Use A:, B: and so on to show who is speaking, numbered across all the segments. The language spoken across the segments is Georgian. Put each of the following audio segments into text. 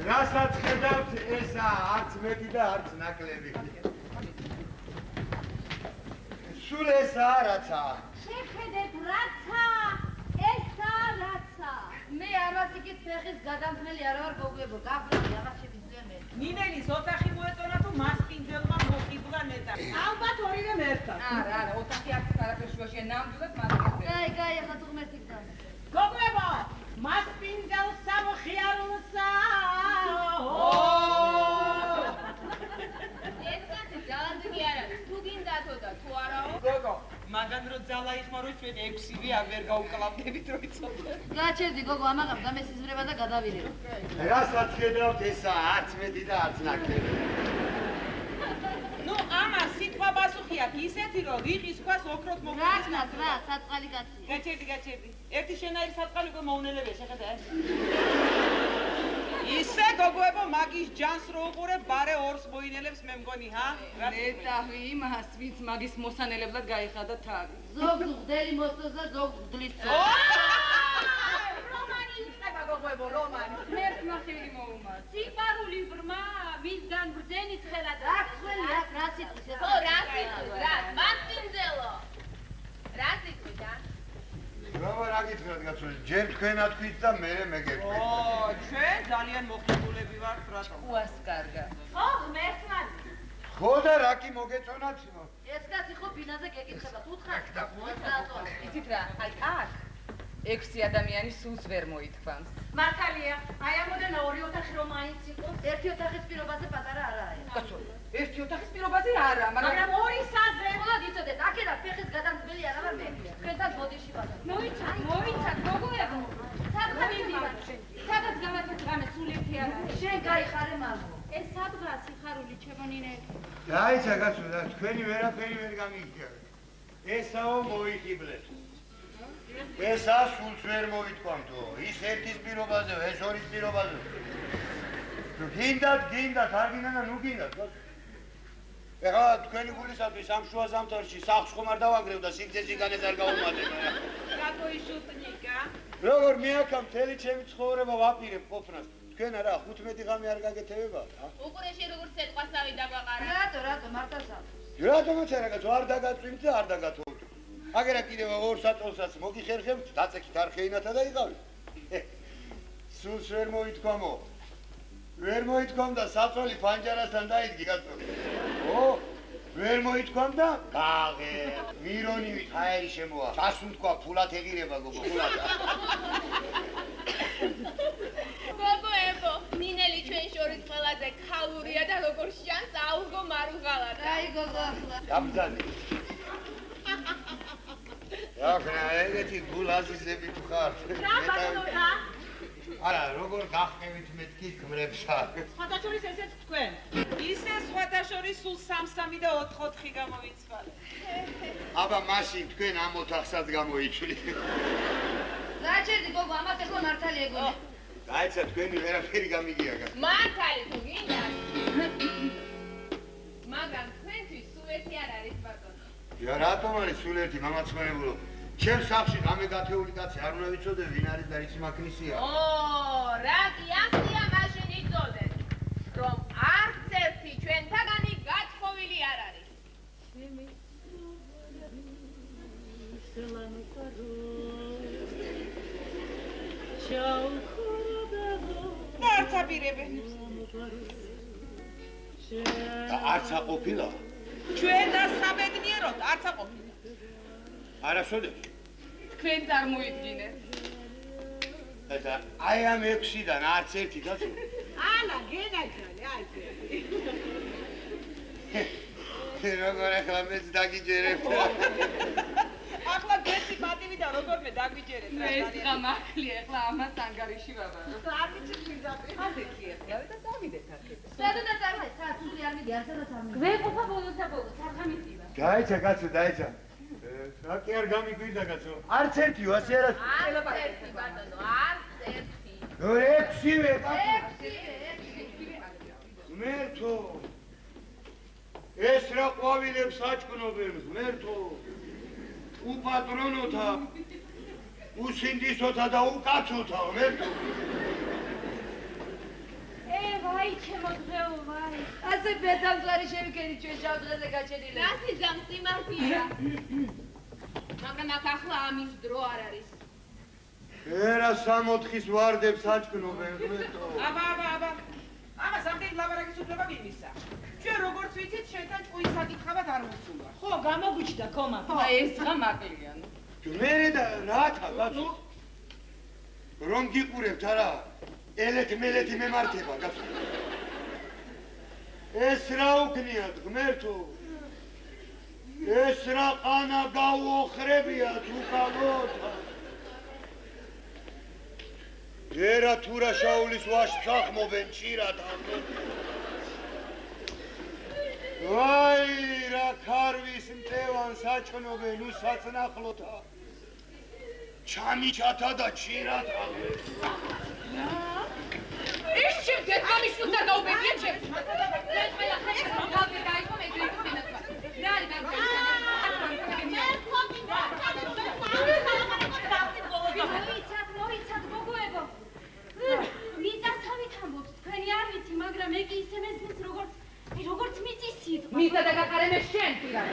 A: რასაც ხედავთ ესა არც მეტი და არც ნაკლები. სულ ესა რაცა.
B: შეხედეთ რაცა, ესა რაცა. მე ამას იქით ფეხის გადამხნელი არ ვარ გოგოებო, გაბრალი აღარ შევიძლია მე.
C: ნინელის ოთახი მოეწონა თუ მასპინძელმა მოყიდვა ნეტა. ალბათ ორივე ერთად.
D: არა, ოთახი აქ არაფერ შუაშია, ნამდვილად მასპინძელი.
B: გაი, ახლა თუ ღმერთი გძანა.
C: გოგოებო, მასპინძელ სამხიარულსა.
D: ეს კაცი ძალადები არ არის, თუ გინდათო და თუ არაო.
C: გოგო, მაგან რო ძალა იხმარო ჩვენ 6-ვე არ ვერ გაუკლავდებით რო იცოდე.
B: გაჩერდი გოგო, ამაღამ დამესიზმრება და გადავირებ.
A: რასაც ხედავთ ესა არც მეტი და არც ნაკლები.
C: ნუ ამას სიტყვა პასუხი აქვს ისეთი რომ რიყის ქვას ოქროთ
B: რა
C: მოგდეს.
B: ხნას რა, საწყალი კაცია.
C: გაჩერდი. ერთი შენაირი საწყალი უკვე მოუნელებია, შეხედე. ისე გოგოებო მაგის ჯანს რო უყურებ, ბარე ორს მოინელებს მე მგონი, ჰა?
D: ნეტავი იმას, ვინც მაგის მოსანელებლად გაიხადა თაგი.
B: ზოგ გდელი მოსწოს და ზოგ გდლის წო.
C: რომანი იწყება გოგოებო, რომანი.
D: მერტმა ხილი მოუმართ.
B: სიყვარული ბრმა, ვისგან ბრძენი ცხელად. რა ხველი, რა სიტყვის ეს?
D: ხო, რა სიტყვის, რა, მასპინძელო. რა სიტყვის, ა?
A: რა გითხრათ კაცო, ჯერ თქვენ ათქვით და მე მეგერქვით.
C: ჩვენ ძალიან მოხიბულები ვართ, რატო?
D: უას კარგა.
B: ხო, ღმერთმანი.
A: ხო და რა კი მოგეწონათ?
B: ეს კაცი ხო ბინაზე გეკითხება, თუ თხარ.
D: იცით რა, აი აქ 6 ადამიანი სულს ვერ მოითქვამს.
B: მართალია, აი ამოდენა ორი ოთახი რომ მაინც იყო. ერთი ოთახის პირობაზე პატარა არაა.
D: კაცო, ერთი ოთახის პირობაზე არა,
B: მაგრამ ორი საზრე. ხოლოდ იცოდეთ, აქედა ფეხის გადამდგმელი არა ვარ მე. თქვენთან ბოდიში ვარ.
D: მოიცათ, გოგოებო.
B: სადაც გამართეთ რამე სულეთი არ არის. შენ გაიხარე მაგო. ეს სადღა სიხარული ჩემონინე.
A: დაიცა კაცო, და თქვენი ვერაფერი ვერ გამიგია. ესაო მოიხიბლეთ. ესა სულს ვერ მოითქვამთო. ის ერთის პირობაზე, ეს ორის პირობაზე. გინდათ, არ გინდა, ნუ გინდათ. ეხლა თქვენი გულისათვის ამ შუა ზამთარში სახლს ხომ არ დავანგრევ და სიგრძეში განეს არ გავუმატებ.
C: Какой шутник, а?
A: როგორ მე აქა მთელი ჩემი ცხოვრება ვაპირებ ყოფნას. თქვენ არა 15 ღამე არ გაგეთევებათ, ა?
D: უყურე შენ როგორ სიტყვასავი დაგვაყარა.
B: რატო მართალსა?
A: რატომაც არა კაცო, არ დაგაწვიმთ და არ დაგათოვთ. აგერა კიდევ 2 საწოლსაც მოგიხერხებთ, დაწექით არხეინათა და იყავით. სულს ვერ მოითქვამო. ვერ მოითქვამ და საწოლი ფანჯარასთან დაიდგი კაცო. ვერ მოითქვამ და გააღე. მირონივით ჰაერი შემოა. ჩასუნთქვა ფულად ეღირება გოგო, ფულად.
D: გოგოებო, ნინელი ჩვენ შორის ყველაზე ქალურია და როგორ შანს აუგო მარუღალადა.
B: აი გოგო ახლა.
A: გამძანი. ახლა ეგეთი გულაზიზები თუ ხართ.
B: რა ბატონო?
A: არა, როგორ გახყევით მეთქი გმრებსა.
C: სხვათაშორის ესეც თქვენ. ისე სხვათაშორის სულ 3-3 და 4-4 გამოვიცვალე.
A: აბა მაშინ თქვენ ამ ოთახსაც გამოიცვლით.
B: გაჩერდი გოგო, ამას ახლა მართალი ეგონე.
A: დაიცა თქვენი ვერაფერი გამიგია გა.
D: მართალი თუ გინდა. მაგრამ თქვენთვის სულეთი არ არის ბატონო.
A: რა რატომ არის სულ ერთი მამაცმენებულო? ჩემ სახლში გამე გათეული კაცი არ უნდა ვიცოდე ვინ არის და ისი მაქნისია.
D: რა კი ასია მაშინ იცოდეთ, რომ არც ერთი ჩვენთაგანი გათხოვილი არ არის.
C: არც აპირებენ.
A: არც აყოფილა?
C: ჩვენ და საბედნიეროდ არც აყოფილა.
A: არასოდეს.
D: თქვენ წარმოიდგინეთ.
A: და აი ამ 6-დან არც ერთი კაცო.
C: ანა გენაჯალი, აი
A: ეს. როგორ ახლა მეც დაგიჯერებ.
C: ახლა გეცი პატივი და როგორმე დაგვიჯერეთ რა.
D: ეს გამახლი ახლა ამას ანგარიში ვაბარო.
C: არ ვიცით ვიზაპი.
D: ადექი ახლა და დავიდეთ აქეთ.
B: სადაც არის, სული არ მიდი, არცადაც არ მიდი. გვეყოფა ბოლოსა ბოლოს, არ გამიწივა.
A: დაიცა კაცო, დაიცა. რა კი არ გამიგვიდა კაცო. არც ერთიო, ასე არა.
D: არც ერთი ბატონო, არც ერთი.
A: 6-ვე კაცო.
B: 6-ვე.
A: მერთო. ეს რა ყვავილებს აჭკნობენ, მერთო. უპატრონოთა. უსინდისოთა და უკაცოთა, ვერტო.
B: ვაი, ჩემო დღეო, ვაი. ასე ბედამძვარი შევიქენი ჩვენ შავდღეზე გაჩენილი.
D: რასი სამსიმართლეა. მაგრამ აქ ახლა ამის დრო არ არის.
A: ერა 64-ის ვარდებს აჭკნობენ, ვერტო.
C: აბა. ამას ამდენი ლაბარაკის უფლება მიმისა. ჩვენ როგორც ვიცით, შენთან ჭუის საკითხავად არ მოცულა.
E: ხო, გამოგვიჩნდა ხომა.
C: აი ეს ხა მაკლია.
A: მერე და რათა, კაცო. რომ გიყურებთ არა? ელეთ-მელეთი მემართება, კაცო. ეს რა უქნიათ, ღმერთო? ეს რა ყანა გაუოხრებიათ უკალოთა. ერა თურა შაულის ვაშს ახმობენ ჭირად ამბობ. ვაი, რა ქარვის მტევანს აჭნობენ უსაცნახლოთა. ჩამიჩათა და ჭირად ამბობ.
D: ის ჩემ დედამისს და გაუბედია ჩემს.
B: მოიცათ გოგოებო. მიწასავით ამბობთ, თქვენი არ ვიცი, მაგრამ მე კი ისე მესმის როგორც მიწისით.
D: მიწა და გახარემე შენ პირად.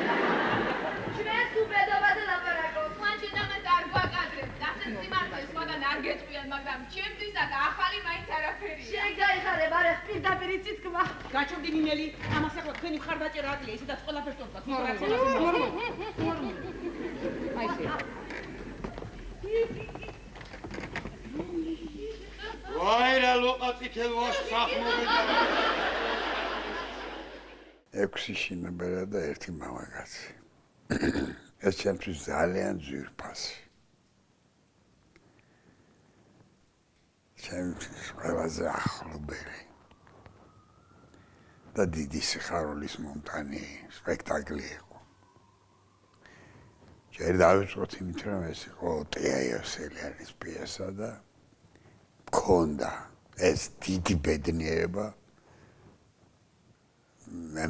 B: ჩვენს უბედობაზე ლაპარაკობ.
D: მან შედამას არ გვაკადრებ. დასეთ სიმართლეს მაგან არ გეტყვიან, მაგრამ ჩემთვისაც ახალი მაინც არაფერია.
B: შენ გაიხარებ, არა პირდაპირ იცით კმა.
C: გაჩვდი ნინელი, ამას ახლა თქვენი მხარდაჭერა აკლია, ისედაც ყველაფერს თქვა. აი ესე.
A: ვაი, რა ლოყაწითელ ვაშს ახმობენ და
F: 6 შინაბერა და 1 მამაკაცი. ეს ჩემთვის ძალიან ძვირფასი. ჩემთვის ყველაზე ახლობელი და დიდი სიხარულის მომტანი სპექტაკლი იყო. ჯერ დავიწყოთ იმით, რომ ეს იყო ტია იოსელიანის პიესა და მქონდა ეს დიდი ბედნიერება მე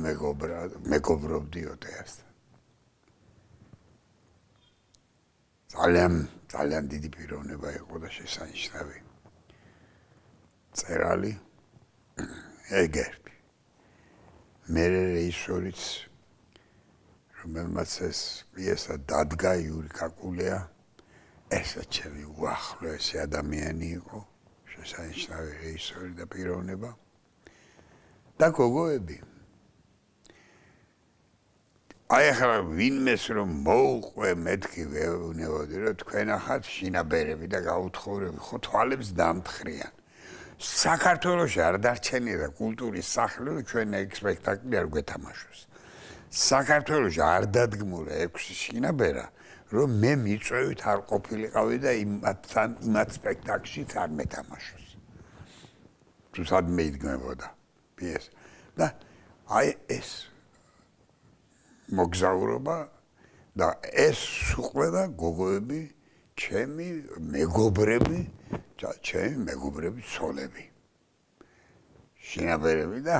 F: მეგობრობდი ოტეასთან. ძალიან დიდი პიროვნება იყო და შესანიშნავი. წერალი ეგერბი. მე რეჟისორიც რომელმაც ეს პიესა დადგა იური კაკულია ესაც ჩემი უახლოესი ადამიანი იყო. შესანიშნავი რეჟისორი და პიროვნება და გოგოები. აი ახლა ვინმეს რომ მოუყვე მეთქი ვეუბნებოდი რომ თქვენ ახლა შინაბერები და გაუთხოვრები ხო თვალებს დამთხრიან. საქართველოში არ დარჩენია კულტურის სახლი რომ ჩვენ ეგ სპექტაკლი არ გვეთამაშოს. საქართველოში არ დადგმულა 6 შინაბერა რომ მე მიწვევით არ ყოფილიყავი და იმათ სპექტაკლშიც არ მეთამაშოს. თუ სადმე იდგმებოდა პიესა და აი ეს მოგზაურობა და ეს ყველა გოგოები ჩემი მეგობრები ცოლები შინაბერები და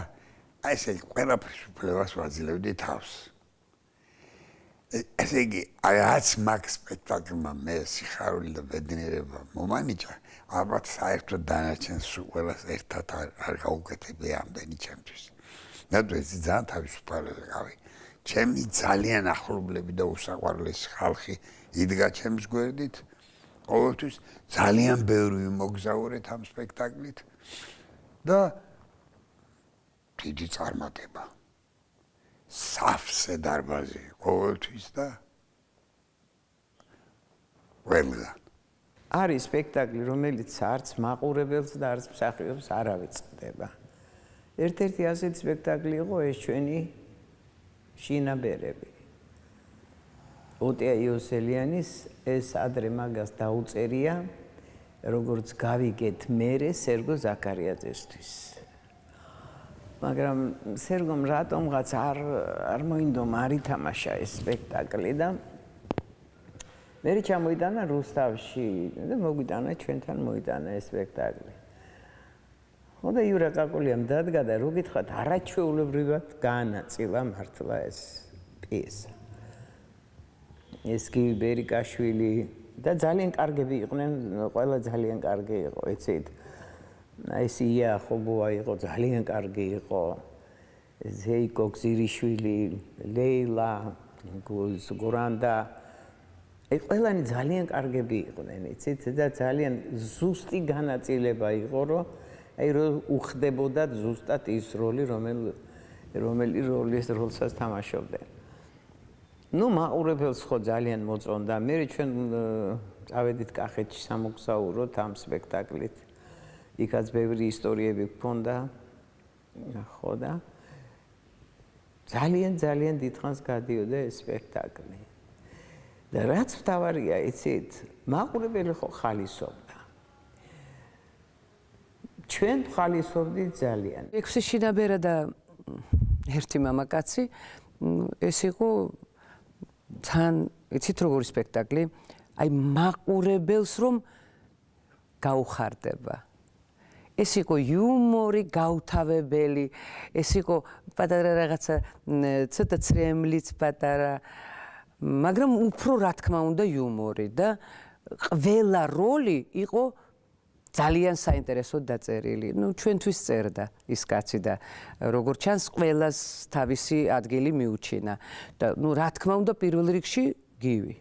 F: აი ესე ყველაფრის უფლებას ვაძლევდი თავს. ესე იგი რაც მაგ სპექტაკლმა მე სიხარული და ბედნიერება მომანიჭა ალბათ საერთოდ დანარჩენს ყველას ერთად არ გაუკეთებია ამდენი ჩემთვის. ნატო ეს ძალიან თავისუფალი ვიყავი. ჩემი ძალიან ახლობლები და უსაყვარლესი ხალხი იდგა ჩემს გვერდით. ყოველთვის ძალიან ბევრი მოგზაურეთ ამ სპექტაკლით და დიდი წარმატება. სავსე დარბაზი ყოველთვის და ყველგან.
G: არის სპექტაკლი, რომელიც არც მაყურებელს და არც მსახიობს არ ავიწყდება. ერთ-ერთი ასეთი სპექტაკლი იყო ეს ჩვენი შინაბერები. ოტია იოსელიანის ეს ადრე მაგას დაუწერია, როგორც გავიგეთ მერე სერგო ზაქარიაძესთვის. მაგრამ სერგომ რატომღაც არ მოინდომა არ ითამაშა ეს სპექტაკლი და მე ჩამოიტანა რუსთავში და მოგვიტანა ჩვენთან მოიტანა ეს სპექტაკლი. ხო და იურა კაკულიამ დადგა და რო გითხრათ არაჩვეულებრივად გაანაწილა მართლა ეს პიესა. ეს კი ბერიკაშვილი და ძალიან კარგები იყვნენ, ყველა ძალიან კარგი იყო, იცით. ეს ია ხობოა იყო, ძალიან კარგი იყო. ზეიკო გზირიშვილი, ლეილა, გურანდა. ყველანი ძალიან კარგები იყვნენ, იცით, და ძალიან ზუსტი განაწილება იყო, რომ უხდებოდათ ზუსტად ის როლი, რომელი როლსაც თამაშობდნენ. ნუ მაყურებელს ხო ძალიან მოწონდა. მე ჩვენ წავედით კახეთში სამოგზაუროდ ამ სპექტაკლით. იქაც ბევრი ისტორიები გქონდა. ხო და ძალიან დიდხანს გადიოდა ეს სპექტაკლი. და რაც მთავარია, იცით, მაყურებელი ხო ხალისობდა. ჩვენ ხალისობდით ძალიან.
E: 6 შინაბერა და ერთი მამაკაცი ეს იყო თან იცით როგორი სპექტაკლი? აი მაყურებელს რომ გაუხარდება. ეს იყო იუმორი, გაუთავებელი, ეს იყო პატარა რაღაცა ცოტა ცრემლიც პატარა, მაგრამ უფრო რა თქმა უნდა იუმორი და ყველა როლი იყო ძალიან საინტერესოდ დაწერილი. ნუ ჩვენთვის წერდა ის კაცი და როგორც ჩანს ყველას თავისი ადგილი მიუჩინა და ნუ რა თქმა უნდა პირველ რიგში გივი.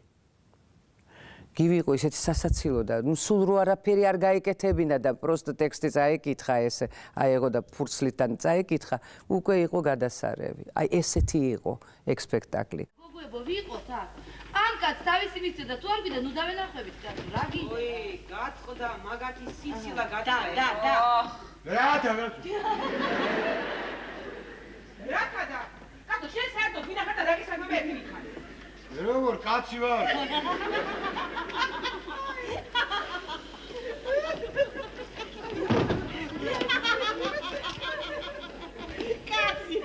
E: გივი იყო ისეთი სასაცილო და ნუ სულ რო არაფერი არ გაიკეთებინა და პროსტ ტექსტი წაიკითხა ეს აიღო და ფურცლიდან წაიკითხა, უკვე იყო გადასარევი. აი ესეთი იყო ეგ სპექტაკლი.
B: გოგოებო, ვიყოთ აქ. ამ კაც თავისი მისცედა თუ არ გინდა, ნუ დავენახებით კაც, რა გინდა?
C: ой, გაწყდა მაგათი სიცილა გაწყდა. და. რაკადა? კაცო, შენ საერთოდ ვინახარ და რაკის საქმე ერთი ვიხარ?
A: როგორ კაცი ვარ?
C: კაცი.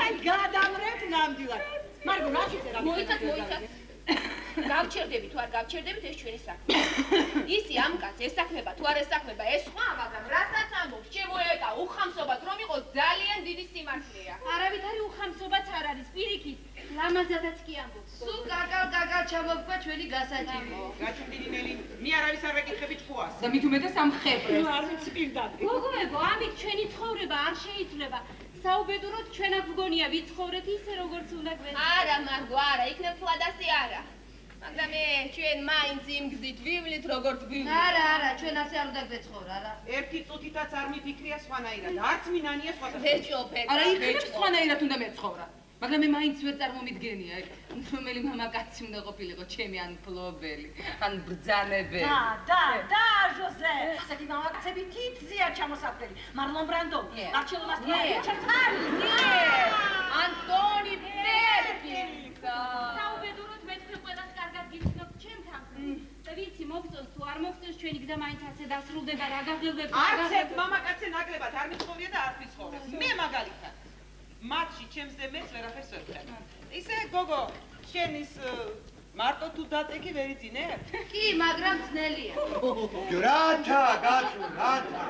C: აი გადამრეთ ნამდვილად. მარგო, რა შეიძლება?
D: მოიცათ. გავჩერდები თუ არ გავჩერდებით ეს ჩვენი საქმე. ისი ამ კაცს ესაქმება თუ არ ესაქმება ეს სხვა, მაგრამ რასაც ამბობს, შემოეკა უხამსობაც რომ იყოს ძალიან დიდი სიმართლეა.
B: არავითარი უხამსობაც არ არის, პირიქით. ლამაზადაც კი ამბობს. სულ გაგალ ჩამოვკვა ჩვენი გასაჭირო.
C: გაჩვენდინელი, მე არავის არ ვეკითხები ჭკუას.
H: და მით უმეტეს ამ ხებრეს.
C: არ ვიცი პირდად.
B: გოგოებო, ამით ჩვენი ცხოვრება არ შეიცვლება. საუბედუროდ ჩვენ აქ გონია ვიცხოვრეთ ისე როგორც უნდა გვეცი.
D: არა, მარგო, არა, იქნებ ფლადასი არა. მაგრამ ჩვენ მაინც იმ გზით ვივლით როგორც ვივლით.
B: არა, ჩვენ ასე არ უნდა გვეცხოვრა, არა.
C: ერთი წუთითაც არ მიფიქრია სხვანაირად. არც მინანია სხვათა.
D: ვეჭოფეთ.
H: არა, იქნებ სხვანაირად უნდა მეცხოვრა. მაგრამ მე მაინც ვერ წარმომიდგენია, რომელი მამაკაცი უნდა ყოფილიყო ჩემი ან ფლობელი, ან ბრძანებელი.
I: და, ჟოზე. ასეთი მამაკაცები თითზეა ჩამოსაფრელი. მარლონ ბრანდო, მარჩელო მასტროვი, ჩარტალი.
D: ანტონი პერკინსა.
B: საუბედუროდ მე თქვენ ყველას კარგად გიცნობთ ჩემთან. და ვიცი, მოგწონს თუ არ მოგწონს, ჩვენი გზა მაინც ასე დასრულდება, რა გაღელვება.
C: არც ერთ მამაკაცზე ნაკლებად არ მიცხოვრია და არ ვიცხოვრებს. მე მაგალითად. მათში ჩემს და მეც ვერაფერს ვერ ვხედავ. ისე გოგო, შენ ის მარტო თუ დაწეკი ვერ იწინებ?
B: კი, მაგრამ ძნელია.
A: რათა, გაწუ, რათა.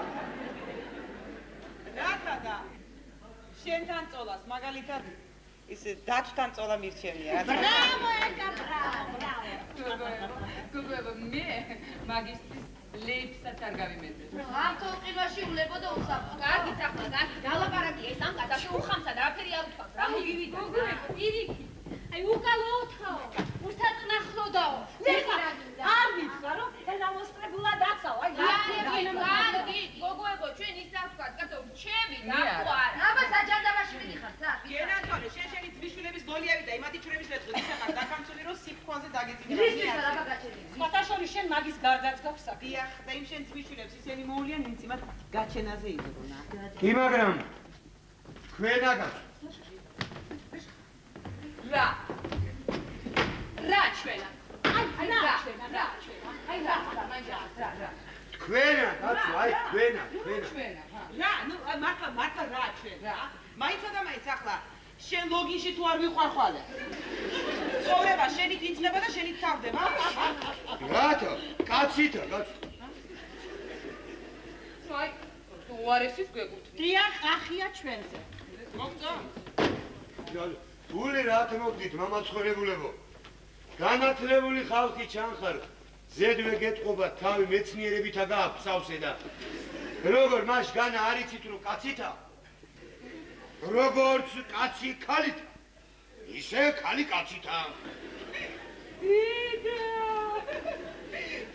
C: რათა და შენთან წოლას, მაგალითად ის დაჩთან წოლა მირჩენია.
I: ბრavo, ეკა, ბრavo.
H: გოგოებო, მე მაგისტრის ლეიფსაც არ გავიმეძებ.
B: ამ თოყიმაში ულებოდა უსაფრთხო.
D: კარგით ახლა, გალაპარაკი ეს ამ კაცს უხამსა და არაფერი არ უთქვამს. რა მოგივიდა?
B: გოგოებო, პირიქით. აი უკალოთო, უსაწნახლოდაო.
I: არ ვიცხა, რომ ელამოსტრებულა დაცავ. აი,
D: კარგი, გოგოებო, ჩვენ ის არ ვთქვათ, კაცო, ჩემი ნახო არა.
B: აბა საჯანდაბაში მიდიხარ, სა?
C: გენათვალე, შენ შენი ძმისშვილების გოლიავი და იმათი ჩვენების ვეწყდი. ისე ხარ დაქანცული, რომ სიფხვალზე დაგეწინე.
B: რისთვის აბა გაჩერდი?
I: სხვათა შორის შენ მაგის გარდაც გაქვს საქმე.
C: დიახ, და იმ შენ ძმისშვილებს ისინი მოულიან იმციმად გაჩენაზე იდრონა.
A: კი, მაგრამ ქვენაგას
D: რა ჩვენა?
I: აი, რა ჩვენა.
D: აი რა, მაინც რა.
A: ქვენა, კაცო, აი ქვენა.
C: რა, ნუ მართლა რა ჩვენ რა? მაინც და მაინც ახლა შენ ლოგინში თუ არ ვიყვარხვალე. ცხოვრება შენით იწნება და შენით თავდება.
A: რათა, კაცითა, კაცო.
D: აი, უარესის გვეკუთვნი.
I: დიახ, ახია ჩვენზე.
C: მოგწონს?
A: გული რა თმოგდით, მამაცხოვრებულებო. განათლებული ხალხი ჩანხარ, ზედვე გეტყობა თავი მეცნიერებითა გააფსავსე და როგორ მას განა არ იცით რომ კაცითა, როგორც კაცი ქალითა, ისე ქალი კაცითა.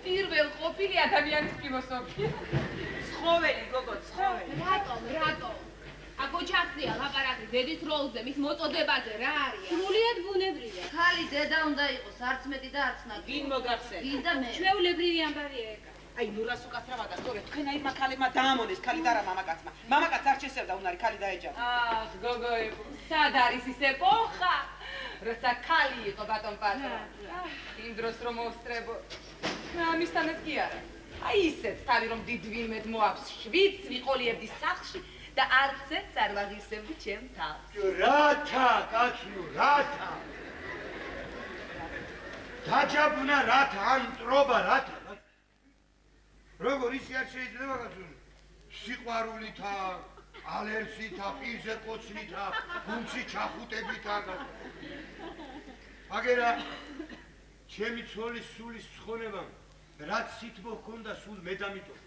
H: პირველ ყოფილი ადამიანის ფილოსოფია.
C: ცხოველი გოგო, ცხოველი.
D: რატომ? აკო ჩახდია ლაპარაკი დედის როლზე, მის მოწოდებაზე რა არის?
B: სრულიად ბუნებრივია. ხალი დედა უნდა იყოს, არც მეტი და არც ნაკლები.
C: ვინ მოგახსენე?
B: ვინ და მე. ჩვეულებრივი ამბავია ეგა.
C: აი ნურას უკაცრავა და სწორედ თქვენაირმა ქალებმა დაამონეს ქალი და რა მამაკაცმა. მამაკაც არ შესევდა უნარი ქალი დაეჯავა.
H: აх, გოგოებო, სად არის ის ეპოხა? როცა ქალი იყო ბატონ პატრონ. იმ დროს რომ მოვსწრებო. ამისთანაც კი არა. აი ისეთ თავი რომ დიდ ვინმედ მოაქვს შვიდს ვიყოლიებდი სახლში და არც ერთ არ ვაღირსებდი ჩემ თავს.
A: რათა, კაცო, რათა. დაჯაბნა რათა, ან მტრობა რათა. როგორ ისი არ შეიძლება კაცო? სიყვარულითა, ალერსითა, პირზე კოცნითა, გუნცი ჩახუტებითა კაცო. აგერა ჩემი ცოლის სულის ცხონებამ რაც სითბო ჰქონდა სულ მე დამიტოვე.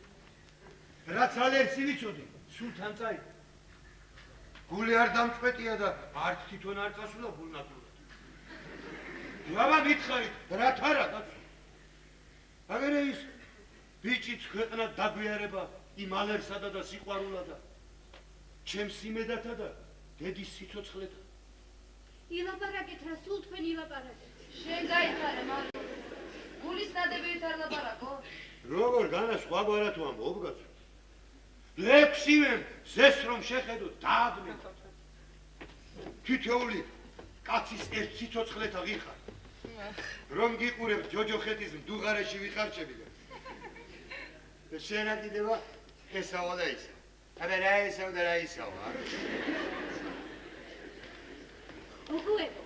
A: რაც ალერსი ვიცოდი, სულ თან წაიღო. გული არ დამწყვეტია და არც თვითონ არ წასულა გულნათურად. აბა მითხარით, რა თარა კაცო? აგერა ის ბიჭიც ქვეყნად დაგვიარება იმ ალერსადა და სიყვარულადა. ჩემს იმედათა და დედის სიცოცხლეთა.
B: ილაპარაკეთ რა, სულ თქვენ ილაპარაკეთ.
D: შენ გაიხარე მამო. გულის ნადებით არ ლაპარაკო?
A: როგორ განა სხვაგვარად ვამბობ კაცო? ლექსივენ ზეს რომ შეხედო დააბნე. თითოეული კაცის ერთ სიცოცხლეთა ღიხარ. რომ გიყურებ ჯოჯოხეთის მდუღარეში ვიხარჩები და შენა კიდევა ესავა და ისა. აბა რა ესავა და რა ისავა?
B: გოგოებო,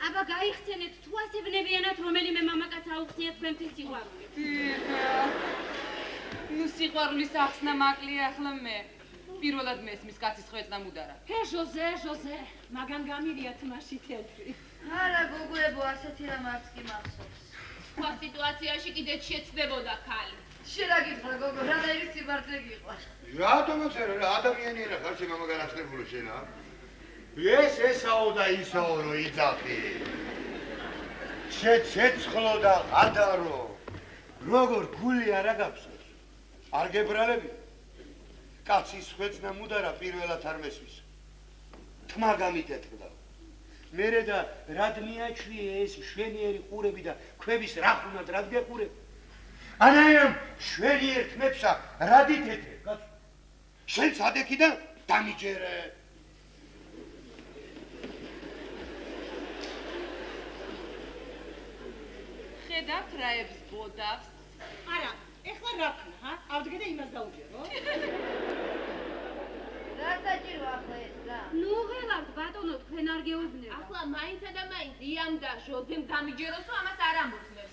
B: აბა გაიხსენეთ თუ ასე ვნებიანად რომელიმე მამაკაც აუხსნია თქვენთვის სიყვარული.
H: ნუ სიყვარულის ახსნა მაკლია ახლა მე. პირველად მესმის კაცის ხვეწნა მუდარა.
I: ჰე ჟოზე, მაგან გამირია თმაში თეთრი.
B: არა გოგოებო, ასეთი რამ არც კი მახსოვს.
D: სხვა სიტუაციაში კიდეც შეცდებოდა ქალი.
B: შენ რა გითხრა გოგო, რანაირი სიმართლე გიყვარს?
A: რატომაც არა, რა ადამიანია ხარ შენ მამა განათლებული შენა? ეს ესაო და ისაო რო იძახი. შეცეცხლო და ადარო. როგორ გული არ აგაფსოს? არ გებრალები? კაცის ხვეწნა მუდარა პირველად არ მესმის. თმა გამიტეტყდა. მერე და რად მიაჩვიე ეს შვენიერი ყურები და ქვების რახუნად რად გეყურებ? ანაიამ შვენიერ თმებსა რად ითეთრე, კაცო? შენ სადექი და დამიჯერე.
H: ხედავთ რაებს ბოდავს.
I: არა, ეხლა რა ქნა, ჰა? ავდგე და იმას დაუჯერო.
B: რა საჭირო ახლა ეს რა?
J: ნუ ღელავთ ბატონო, თქვენ არ გეუბნება.
D: ახლა მაინცა და მაინც იამ და ჟოზემ გამიჯეროს, რომ ამას არ ამოწმებს.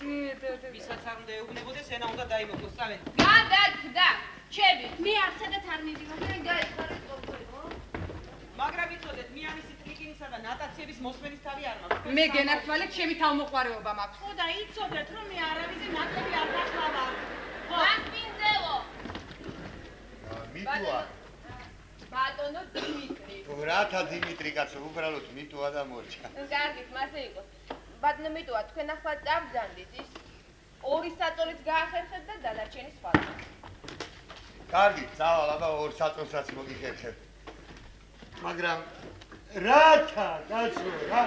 C: ვისაც არ უნდა ეუბნებოდეს, ენა უნდა დაიმოკლოს, წავედი.
D: გადაგდა, ჩემი.
J: მე არ სადაც არ მივიღებ.
B: შენ გაიხარეთ გოგოებო?
C: მაგრამ იცოდეთ, მე ამისი ტრიკინისა და ნატაციების მოსმენის თავი არ მაქვს.
H: მე გენაცვალეთ ჩემი თავმოყვარეობა მაქვს.
I: ხო და იცოდეთ, რომ მე არავის ნაკლები არ დახლავა.
D: გასპინძელო.
A: მიტუა.
D: ბატონო დიმიტრი.
A: რათა დიმიტრი კაცო, უბრალოდ მიტუა და მორჩა.
D: კარგით, მასე იყო. ბატონო მიტუა, თქვენ ახლა წავბრძანდით ის ორი საწოლიც გაახერხეთ და დანარჩენი სხვა.
A: კარგი, წავალ, აბა ორ საწოლსაც მოგიხერხებ. მაგრამ რათა, კაცო, რა?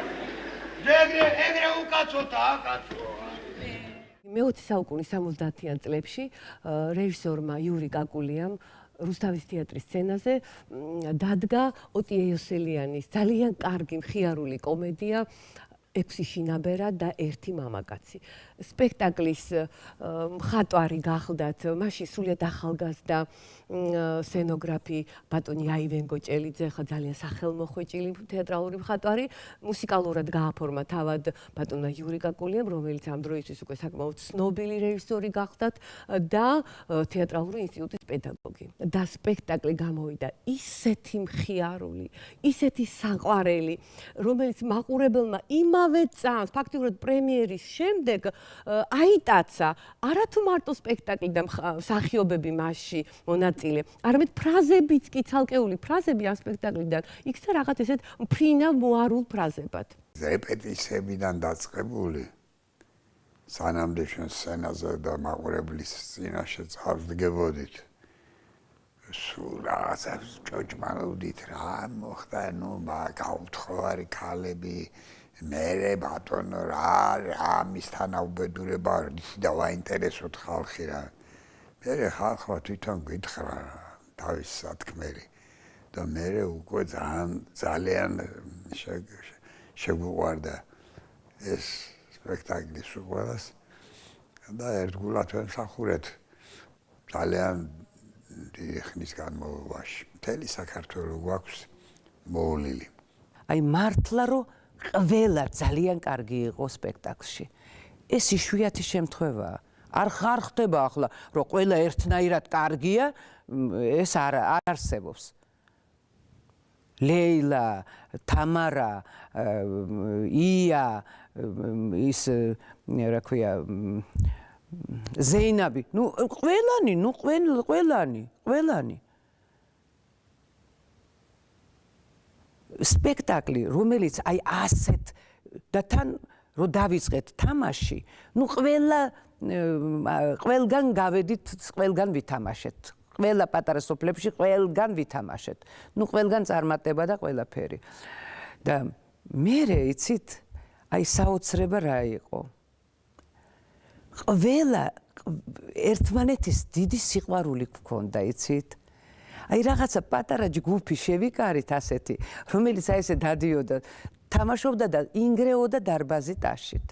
A: ეგრე უკაცოთა, კაცო.
K: მე-20 საუკუნის 70-იან წლებში რეჟისორმა იური კაკულიამ რუსთავის თეატრის სცენაზე დადგა ოტი ეიოსელიანის ძალიან კარგი მხიარული კომედია 6 შინაბერა და 1 მამაკაცი. სპექტაკლის მხატვარი გახლდათ მაშინ სრულიად ახალგაზრდა სცენოგრაფი ბატონი აივენ გოჭელიძე, ხა ძალიან სახელმოხვეჭილი თეატრალური მხატვარი, მუსიკალურად გააფორმა თავად ბატონმა იური კაკულიამ, რომელიც ამ დროისთვის უკვე საკმაოდ ცნობილი რეჟისორი გახლდათ და თეატრალური ინსტიტუტის პედაგოგი. და სპექტაკლი გამოვიდა ისეთი მხიარული, ისეთი საყვარელი, რომელიც მაყურებელმა იმავე წამს, ფაქტიურად პრემიერის შემდეგ აიტაცა არათუ მარტო სპექტაკლი და მსახიობები მასში მონაწილე, არამედ ფრაზებიც კი, ცალკეული ფრაზები ამ სპექტაკლიდან იქცა რაღაც ესეთ მფრინავ მოარულ ფრაზებად.
F: რეპეტიციებიდან დაწყებული სანამდე ჩვენ სცენაზე და მაყურებლის წინაშე წავდგებოდით სულ რაღაცა ჭოჭმალობდით რა მოხდა ნუ გაუთხოვარი ქალები მერე ბატონო რა მისთან აუბედურება დავაინტერესოთ ხალხი რა მერე ხალხმა თვითონ გითხრა თავის სათქმელი და მერე უკვე ძალიან შეგვიყვარდა ეს სპექტაკლი სულ ყველას და ერთგულად ვემსახურეთ ძალიან დიდი ხნის განმავლობაში მთელი საქართველო გვაქვს მოვლილი
E: აი მართლა რომ ყველა ძალიან კარგი იყო სპექტაკლში ეს იშვიათი შემთხვევაა არ ხდება ახლა რომ ყველა ერთნაირად კარგია ეს არ არსებობს ლეილა თამარა ია ის რა ქვია ზეინაბი ნუ ყველანი სპექტაკლი რომელიც აი ასეთ და თან რო დავიწყეთ თამაში ნუ ყველგან გავედით ყველგან ვითამაშეთ ყველა პატარა სოფლებში ყველგან ვითამაშეთ ნუ ყველგან წარმატება და ყველაფერი და მერე იცით აი საოცრება რა იყო ყველა ერთმანეთის დიდი სიყვარული გქონდა, იცით? აი რაღაცა პატარა ჯგუფი შევიკარით ასეთი, რომელიც აი ესე დადიოდა, თამაშობდა და ინგრეოდა დარბაზით აშით.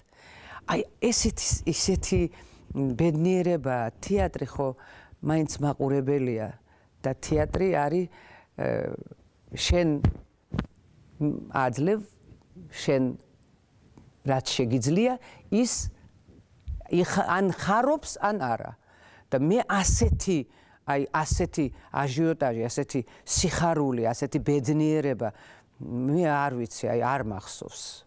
E: აი ესეთი ბედნიერება, თეატრი ხო მაინც მაყურებელია და თეატრი არის შენ აძლევ, შენ რაც შეგიძლია ის ან ხარობს ან არა და მე ასეთი აჟიოტაჟი, ასეთი სიხარული, ასეთი ბედნიერება მე არ ვიცი, აი არ მახსოვს.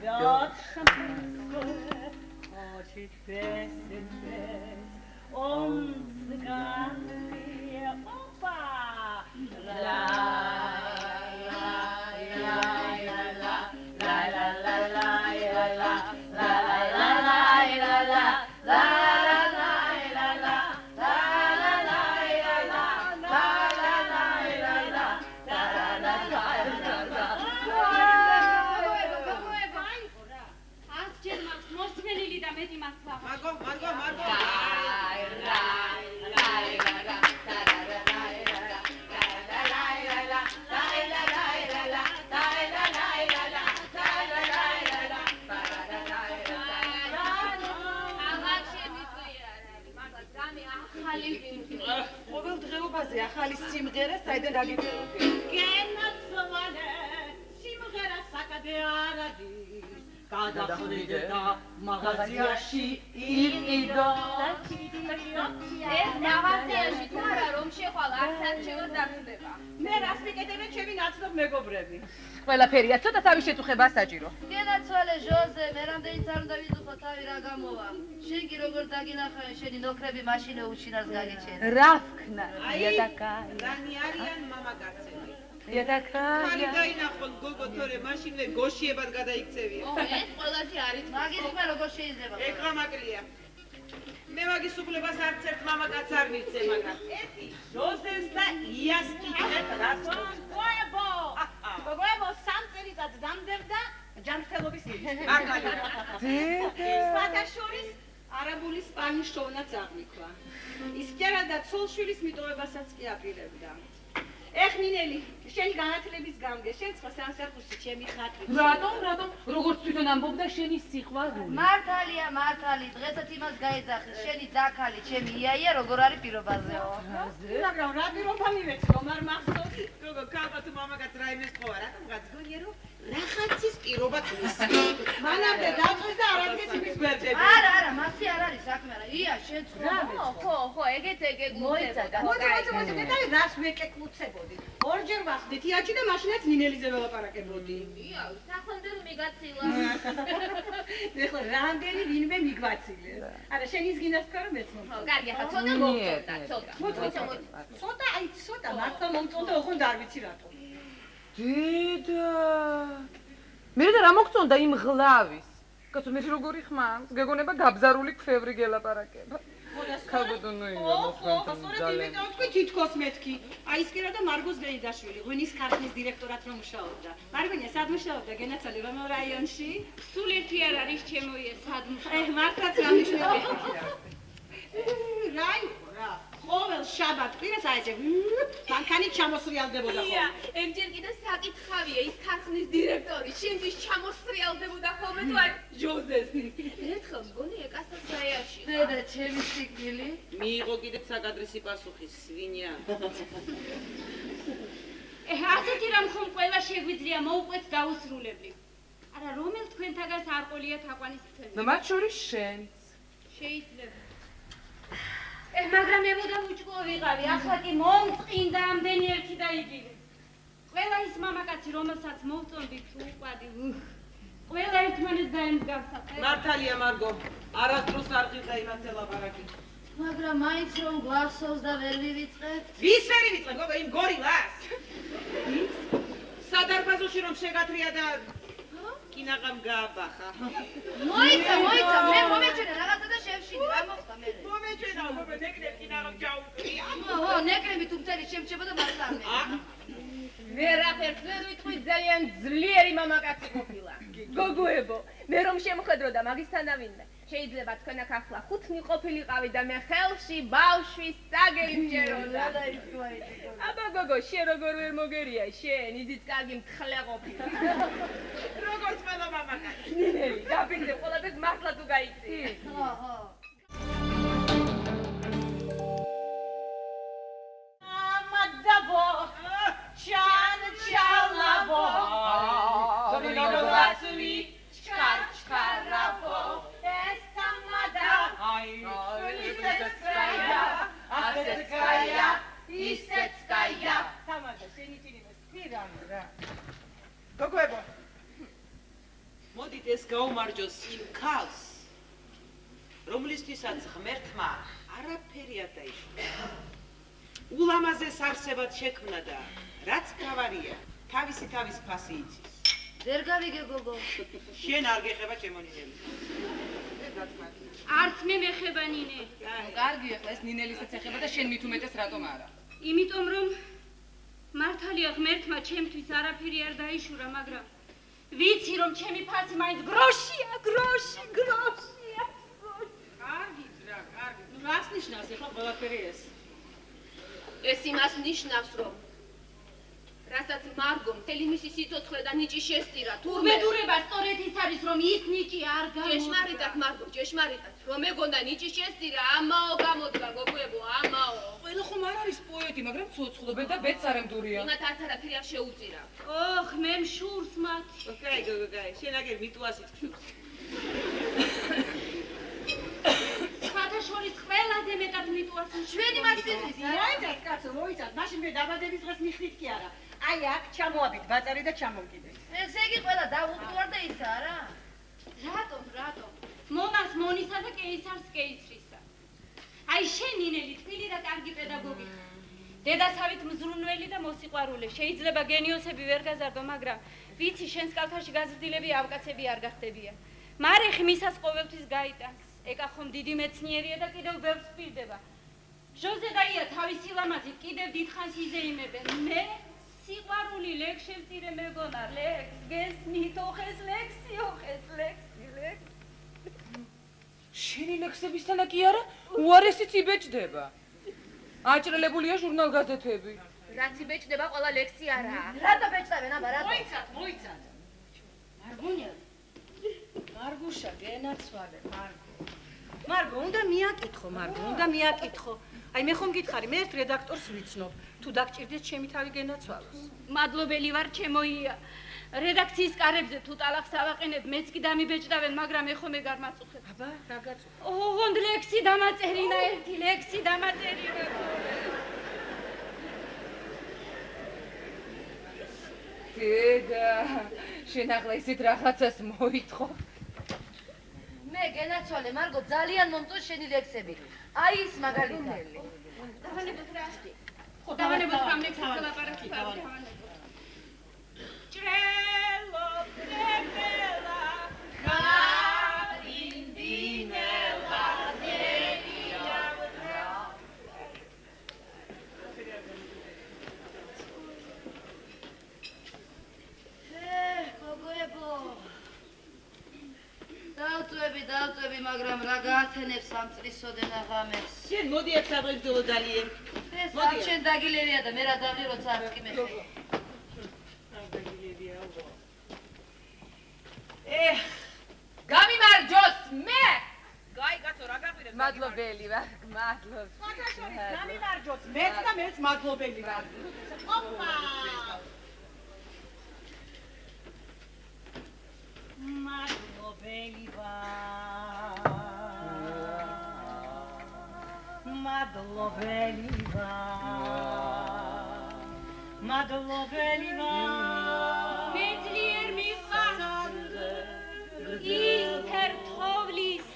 I: Пьет шампанское, хочет песен петь, он цыганский, опа!
C: ახალი სიმღერა საიდან დაგიწერო?
I: გენაცვალე სიმღერა საკადე არ არის გადახვიდე და მაღაზიაში იყიდო
D: ეს მაღაზიაში თუ არა რომ შეხვალ არ საჩევად დაგხდება
I: მე რას მიკეთებენ ჩემი ნაცნობ მეგობრები
H: ყველაფერია ცოტა თავის შეწუხება საჭირო
B: გენაცვალე ჟოზე მე რამდენიც არ უნდა ვიზუხო თავი რა გამოვა შენ კი როგორ დაგინახავენ შენი ნოქრები მაშინე უჩინარს გაგიჩენ
H: რა ვქნა
C: იადაკაი რანი არიან მამაკაცები
H: იადაკაი
C: ხარი დაინახონ გოგო თორე მაშინვე გოშიებად გადაიქცევია
D: ეს ყველაზე არის
B: მაგის თქვა როგორ შეიძლება
C: ეკრამაკლია მე მაგის უფლებას არც ერთ მამაკაც არ მივცე მაგრამ ერთი ჟოზეს და იას კითხეთ რაც
I: გოგოებო გოგოებო სამ წელიწადს დამდებდა ჯანმრთელობის ნიშნით სპატაშორის არაბული სპანის შოვნაც აღიქვა ის კი არა და ცოლშვილის მიტოვებასაც კი აპირებდა ეხ ნინელი, შენი განათლების გამგე, შენ სხვა სამსახურში ჩემი ხატრი.
H: რატომ? როგორც თვითონ ამბობდა შენი სიყვარული.
B: მართალია, დღესაც იმას გაეძახის, შენი დაქალი, ჩემი იაია როგორ არის პირობაზეო.
I: მაგრამ რა პირობა მივეცრო, არ მახსოვს.
C: გოგო, კაბა თუ მამაკაც რაიმე სთხოვა, რატომღაც გონია რომ რაღაცის პირობაც მისცი.
I: მანამდე დაწვეს და არ ადგეს იმის გვერდები.
B: არა, მასე არ არის საქმე, არა. ია, შენ ცხრა.
D: ხო, ეგეც
I: მოიცა, და რას ვეკეკლუცებოდი. ორჯერ ვახდით იაჩი და მაშინაც ნინელიზე ველაპარაკებოდი.
D: ია, სახელმწიფო მიგაცილა.
I: ეხლა რამდენი ვინმე მიგვაცილე. არა, შენ ის გინდა თქვა რომ მეცნობ.
D: ხო, კარგი, ახლა ცოტა მოვწონდა.
I: ცოტა, მართლა მომწონდა, ოღონდ არ ვიცი რატომ.
H: დედა. მე და რა მოგწონდა იმ ღლავის? კაცო, მე როგორი ხმამს? გეგონება გაბზარული ქვევრი გელაპარაკება.
I: თქვი თითქოს მეთქი. აი ის კი რა და მარგოს გეიდაშვილი, ღვინის ქარხნის დირექტორად რომ მუშაობდა. მარგვენია, სად მუშაობდა? გენაცვალე რომელ რაიონში?
J: სულ ერთი არ არის ჩემოია სად
I: მართლაც რა მნიშვნელია? რა იყო რა? ყოველ შაბათ კვირას აეძებ. მანქანი ჩამოსრიალდებოდა ხოლმე.
D: ია, ემჯერ კიდე საკითხავია, ის ქარხნის დირექტორი შენთვის ჩამოსრიალდებოდა ხოლმე თუ არა ჟოზეს. ერთხელ მგონი ეკასთან საერში.
B: დედა, ჩემი სიკვდილი.
C: მიიღო კიდეც საკადრისი პასუხი, სვინია.
J: ასეთი რამ ხომ ყველა შეგვიძლია მოუყვეთ დაუსრულებლი. არა, რომელ თქვენთაგანს არ ყოლია თაყვანისმცემელი?
H: და მათ შორის შენც.
J: შეიძლება. მაგრამ ებოდა უჭკო ვიყავი, ახლა კი მომწყინდა ამდენი ერთი და იგივე. ყველა ის მამაკაცი, რომელსაც მოვწონდით უყვადი, ყველა ერთმანეთს დაემსგავსა.
C: მართალია მარგო, არასდროს არ ღირდა იმას ელაპარაკი.
B: მაგრამ მაინც რომ გვახსოვს და ვერ მივიწყებთ.
C: ვის ვერ ივიწყებ, გოგო, იმ გორილას? სადარბაზოში რომ შეგათრია და კინაღამ გააბახა.
B: მოიცა, მე მომეჩვენა რაღაცა და შევშინდი, რა მოხდა მე?
C: მომეჩვენა, გოგო, ნეკნებ კინაღამ ჩაუყრია.
B: ხო, ნეკნები თუ მთელი შემჩებოდა მასწავლე.
D: ვერაფერს ვერ ვიტყვი, ძალიან ძლიერი მამაკაცი ყოფილა. გოგოებო, მე რომ შემხედროდა მაგისთან დავინდა. შეიძლება თქვენ აქ ახლა ხუთნი ყოფილიყავი და მე ხელში ბავშვის საგერი მჭეროდა. აბა გოგო, შენ როგორ ვერ მოგერია, შენ იზიც კარგი მთხლე ყოფილი.
C: როგორც ყველა მამაკაცი.
D: ნინელი, დაფიქრე, ყველაფერს მართლა თუ გაიწი.
B: ხო.
I: ამადაბო, ჩალაბო.
C: გოგოლასვი,
I: ჩქარჩქარაბო. ისეცკაია. თამაშა, შენი წინებას პირამი რა.
C: გოგოებო. მოდით ეს გაუმარჯოს იმ ქალს, რომლისთვისაც ღმერთმა არაფერი არ დაიშვა. ულამაზეს არსებად შექმნა და რაც ქავარია, თავისი ფასი იცის.
B: ვერ გავიგე გოგო.
C: შენ არ გეხება ჩემო ნინელი.
J: არც მე მეხება ნინე.
H: კარგი, ახლა ეს ნინელისაც ეხება და შენ მით უმეტეს რატომ არა?
J: იმიტომ რომ მართალია ღმერთმა ჩემთვის არაფერი არ დაიშურა, მაგრამ ვიცი რომ ჩემი ფასი მაინც გროშია.
C: კარგი, რას ნიშნავს ახლა ყველაფერი ეს?
D: ეს იმას ნიშნავს, რომ რასაც მარგომ მთელი მისი სიცოცხლე და ნიჭი შესწირა, თურმე
J: უბედურება სწორედ ის არის, რომ ის ნიჭი არ გამოდგა.
D: ჭეშმარიტად მარგომ, ჭეშმარიტად, რომ მეგონა ნიჭი შესწირა, ამაო გამოდგა, გოგოებო, ამაო.
H: ყველა ხომ არ არის პოეტი, მაგრამ ცოცხლობენ და ბედს არ ემდურია.
D: იმათ არც არაფერი არ შეუწირა.
J: ოხ, მე მშურს მათ.
C: კაი, გოგო, კაი, შენ აგერ მიტუასით ხშურს.
J: სხვათა შორის ყველაზე მეტად მიტუას
B: შვენი მასწავლებლის
I: მოიცათ კაცო, მოიცათ, მაშინ მე დაბადების დღეს მიხდით კი არა. აი აქ ჩამოაბით ბაწარი და ჩამოვკიდეთ.
B: ესე იგი ყველა დაუყურარ და ისა რა?
J: რატომ? მომას მონისა და კეისარს კეისრისა. აი შენ ნინელი თბილი და კარგი პედაგოგი. დედასავით მზრუნველი და მოსიყვარულე. შეიძლება გენიოსები ვერ გაზარდო, მაგრამ ვიცი შენს კალთაში გაზრდილები ავკაცები არ გახდებიან. მარეხი მისას ყოველთვის გაიტანს. ეკა ხომ დიდი მეცნიერია და კიდევ ბევრს პირდება. ჟოზე და ია თავისი ლამაზით კიდევ დიდხანს იზეიმებენ. მე სიყვარული ლექს შევწირე მეგონა, ლექს გესმით, ოხეს ლექსი.
H: შენი ლექსებისთანა კი არა, უარესიც იბეჭდება. აჭრელებულია ჟურნალ-გაზეთები.
D: რაც იბეჭდება ყველა ლექსი არაა.
B: რატო ბეჭდავენ აბა რატო?
C: მოიცად.
I: მარგუნია. მარგუშა გენაცვალე მარგო, უნდა მიაკითხო, უნდა მიაკითხო. აი მე ხომ გითხარი, მე ერთ რედაქტორს ვიცნობ. თუ დაგჭირდეთ ჩემი თავი გენაცვალოს.
J: მადლობელი ვარ ჩემოია. რედაქციის კარებზე თუ ტალახს ავაყენებ, მეც კი დამიბეჭდავენ, მაგრამ ეხო მე გარმაწუხებ.
I: აბა, რა გაწუხე?
J: ოღონდ ლექსი დამაწერინა, ერთი ლექსი დამაწერინა.
H: დედა, შენ ახლა ისეთ რაღაცას მოითხოვ.
B: მე გენაცვალე მარგო ძალიან მომწონს შენი ლექსები. აი ის მაგალითად.
J: დავანებოთ რა ასკი. ხო, დავანებოთ რამ ლექსს ლაპარაკი. ჭრელო ტრეპელა გაინდინელა დერია
B: გოგოებო. დავწვევი, მაგრამ რა გაათენებს ამ წლისოდენ აღამებს.
C: შენ მოდი აქ საბრებდულო დალიე.
B: ეს არ შენ დაგილერია და მე რა დავli როცა არც კი მე.
H: გამიმარჯოს მე.
C: გაი კაცო რა გაგვირებს?
H: მადლობელი ვარ, მადლობს.
C: გამიმარჯოს მეც და მეც მადლობელი ვარ. ოპა! მადლობელი ვარ. მადლობელი ვარ. მადლობელი ვარ.
J: მე ძლიერ მიყვარს ის თერთოვლის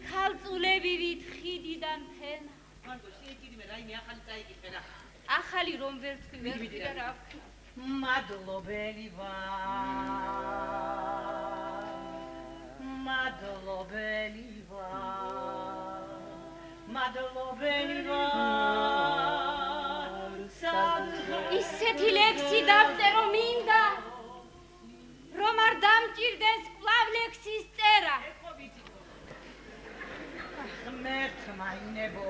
J: ქალწულები ვით ხიდიდან თენა.
C: მარგო შეიძინე მე რაიმე ახალი წაიკითხე რა.
J: ახალი რომ ვერ თქვი ვერ ვიტყვი და რა ვქნა.
C: მადლობელი ვარ. მადლობელი ვარ. მადლობელი ვარ.
J: ისეთი ლექსი დავწერო მინდა რომ არ დამჭირდეს კვლავ ლექსის წერა.
C: ღმერთმა ინებო.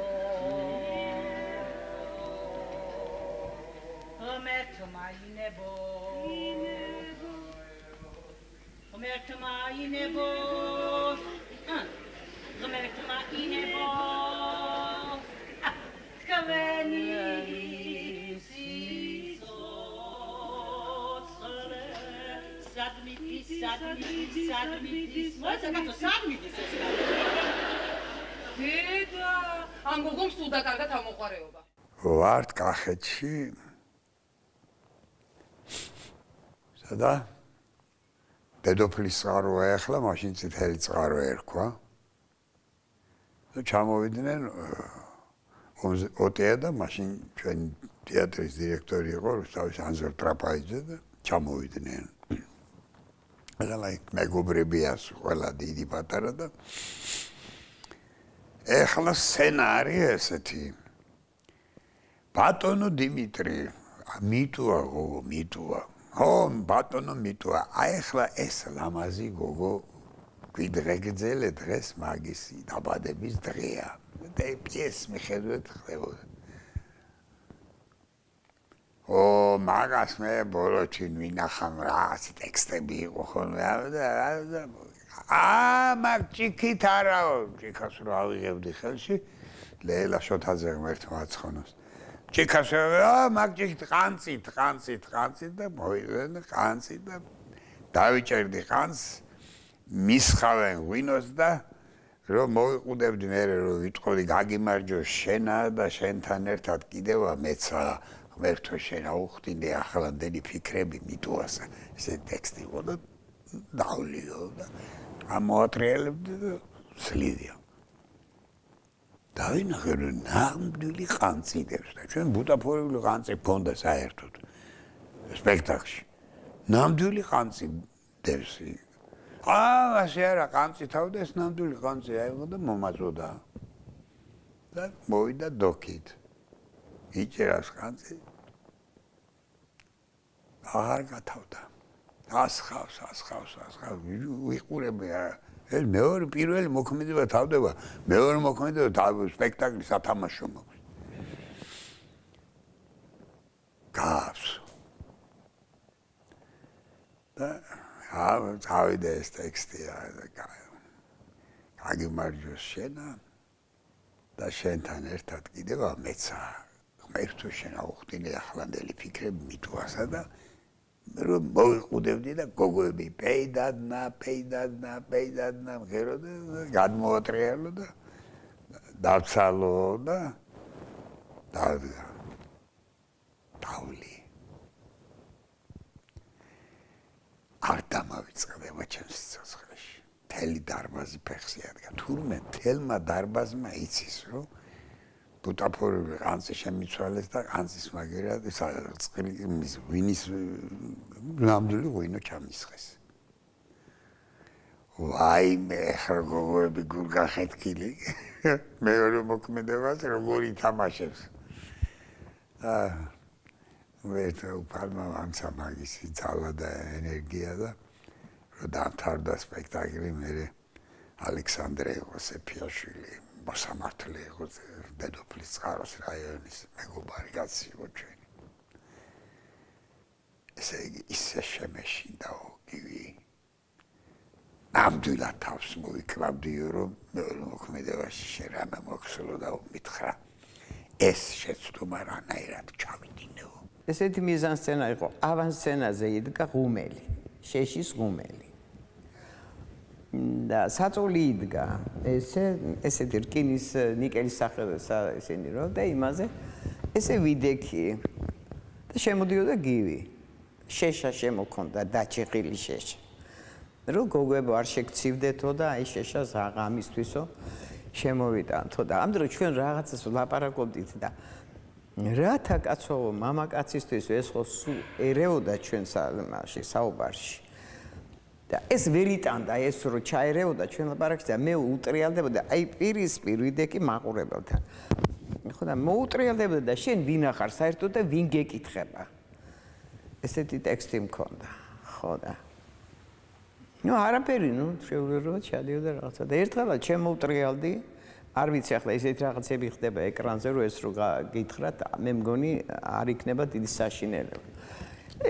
C: ღმერთმა ინებო. ღმერთმა ინებო. ღმერთმა ინებო. თქვენი სიცოცხლე სადმიდის მოიცა კაცო სადმიდის ეს
H: დედა, ამ გოგომ სულ და კარგად ამოყარეობა.
F: ვართ კახეთში. სადა? დედოფლის წყაროა ახლა, მაშინ წითელი წყარო ერქვა. და ჩამოვიდნენ ოტია და მაშინ ჩვენ თეატრის დირექტორი იყო რუსთავის ანზორ ტრაპაიძე და ჩამოვიდნენ. ახლა მეგობრებიას ყველა დიდი პატარა და ახლა სცენარი ესეთი. ბატონო დიმიტრი, მიტუა გოგო, მიტუა. ხო, ბატონო მიტუა. აი ახლა ეს ლამაზი გოგო გვიდღეგძელე დღეს მაგისი დაბადების დღეა. და პიესს მიხედვით ხდებოდა. ო, მაგას მე ბოლოჩინ ვინახამ რაღაცი ტექსტები იყო ხოლმე. მაგ ჭიქით არაო, ჭიქას რო ავიღებდი ხელში, ლელა შოთაძე ღმერთმა აცხონოს. ჭიქას მაგ ჭიქით ყანწით და მოვიდნენ ყანწით და დავიჭერდი ყანწს, მისხავენ ღვინოს და რომ მოვიყუდებდი მე რომ ვიტყოდი გაგიმარჯო შენა და შენთან ერთად კიდევა მეცა ღმერთო შენ აუხდინე ახლანდელი ფიქრები მიტუასა ესე ტექსტი იყო და დავლიო და ამოატრიალებდი და სლიდია დავინახე რომ ნამდვილი ყანწი დევს და ჩვენ ბუტაფორიული ყანწი გქონდა საერთოდ სპექტაკლში ნამდვილი ყანწი დევს ასე არა ყანწი თავდეს ნამდვილი ყანწი აიღო და მომაწოდა და მოვიდა დოქით იჭერას ყანწი აღარ გათავდა ასხავს ვიყურები ეს მეორე პირველი მოქმედება თავდება მეორე მოქმედება სპექტაკლის ათამაშო მაქვს გააფსო. და ავიდა ეს ტექსტი გაგიმარჯოს შენა და შენთან ერთად კიდევ მეცა ღმერთო შენ აუხტინე ახლანდელი ფიქრები მითვასა და რომ მოვიყუდებდი და გოგოები პეიდადნა მღერო და გადმოატრიალო და დავცალო და დავდგა თავლი არ დამავიწყდება ჩემს სიცოცხლეში მთელი დარბაზი ფეხზე ადგა თურმე მთელმა დარბაზმა იცის რომ ბუტაფორული ყანწი შემიცვალეს და ყანწის მაგერად წყილი ვინის ნამდვილი ღვინო ჩამისხეს ვაიმე ახლა გოგოები გულგახეთქილი მეორე მოქმედებას როგორ ითამაშებს ვერთ უფალმა ამცა მაგისი ძალა და ენერგია და რომ დამთავრდა სპექტაკლი მე ალექსანდრე ოსეფიაშვილი მოსამართლე იყო დედოფლის წყაროს რაიონის მეგობარი კაცი იყო ჩვენი ესე იგი ისე შემეშინდაო გივი ნამდვილად თავს მოვიკლავდიო რომ მეორე მოქმედებაში შენ რამე მოგხსოვო და მითხრა ეს შეცდომა რანაირად ჩავიდინეო
G: ესეთი მიზანსცენა იყო ავანსცენაზე იდგა ღუმელი შეშის ღუმელი და საწოლი იდგა ესეთი რკინის ნიკელის სახელოსა ისინი რომ და იმაზე ესე ვიდექი და შემოდიოდა გივი შეშა შემოქონდა დაჭეყილი შეშა რომ გოგოებო არ შეგცივდეთო და აი შეშას აღამისთვისო შემოვიტანთო და ამ დროს ჩვენ რაღაცას ვლაპარაკობდით და რათა კაცო მამაკაცისთვის ეს ხო სულ ერეოდა ჩვენ საუბარში და ეს ვერ იტანდა ეს რომ ჩაერეოდა ჩვენ ლაპარაკში და მე უტრიალდებოდა აი პირისპირ ვიდექი მაყურებელთან ხო და მოუტრიალდებოდა და შენ ვინ ახარ საერთოდ და ვინ გეკითხება ესეთი ტექსტი მქონდა ხო და ნუ არაფერი ნუ შეუძლებლად ჩადიოდა რაღაცა და ერთხელაც შემოვტრიალდი არ ვიცი ახლა ესეთი რაღაცები ხდება ეკრანზე რომ ეს რო გითხრათ მე მგონი არ იქნება დიდი საშინელება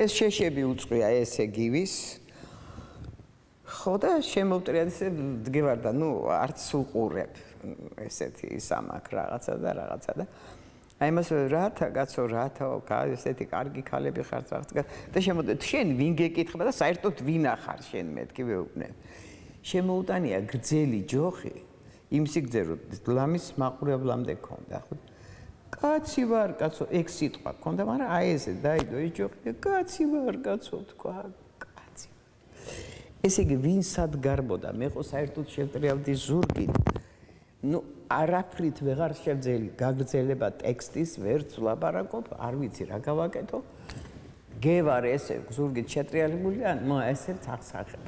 G: ეს შეშები უწყია ესე გივის ხო და შემოვტრიალდი ესე დგევარ და ნუ არც უყურებ ესეთი სამაკ რაღაცა და აი მას რათა კაცო რათაო ესეთი კარგი ქალები ხართ რაღაცა და შემოდეთ შენ ვინ გეკითხება და საერთოდ ვინ ახარ შენ მეთქი ვეუბნებ შემოუტანია გრძელი ჯოხი იმ სიგრძე რომ ლამის მაყურებლამდე ქონდა ხო კაცი ვარ კაცო ეგ სიტყვა ქონდა მაგრამ აი ესე დაიდო ეს ჯოხი კაცი ვარ კაცო თქვა კაცი ესე იგი ვინ სად გარბოდა მე ხო საერთოდ შევტრიალდი ზურგით ნუ არაფრით ვეღარ შევძელი გაგრძელება ტექსტის ვერც ვლაპარაკობ არ ვიცი რა გავაკეთო გევარ ესე ზურგით შეტრიალებული ან მა ესეც აღსახებ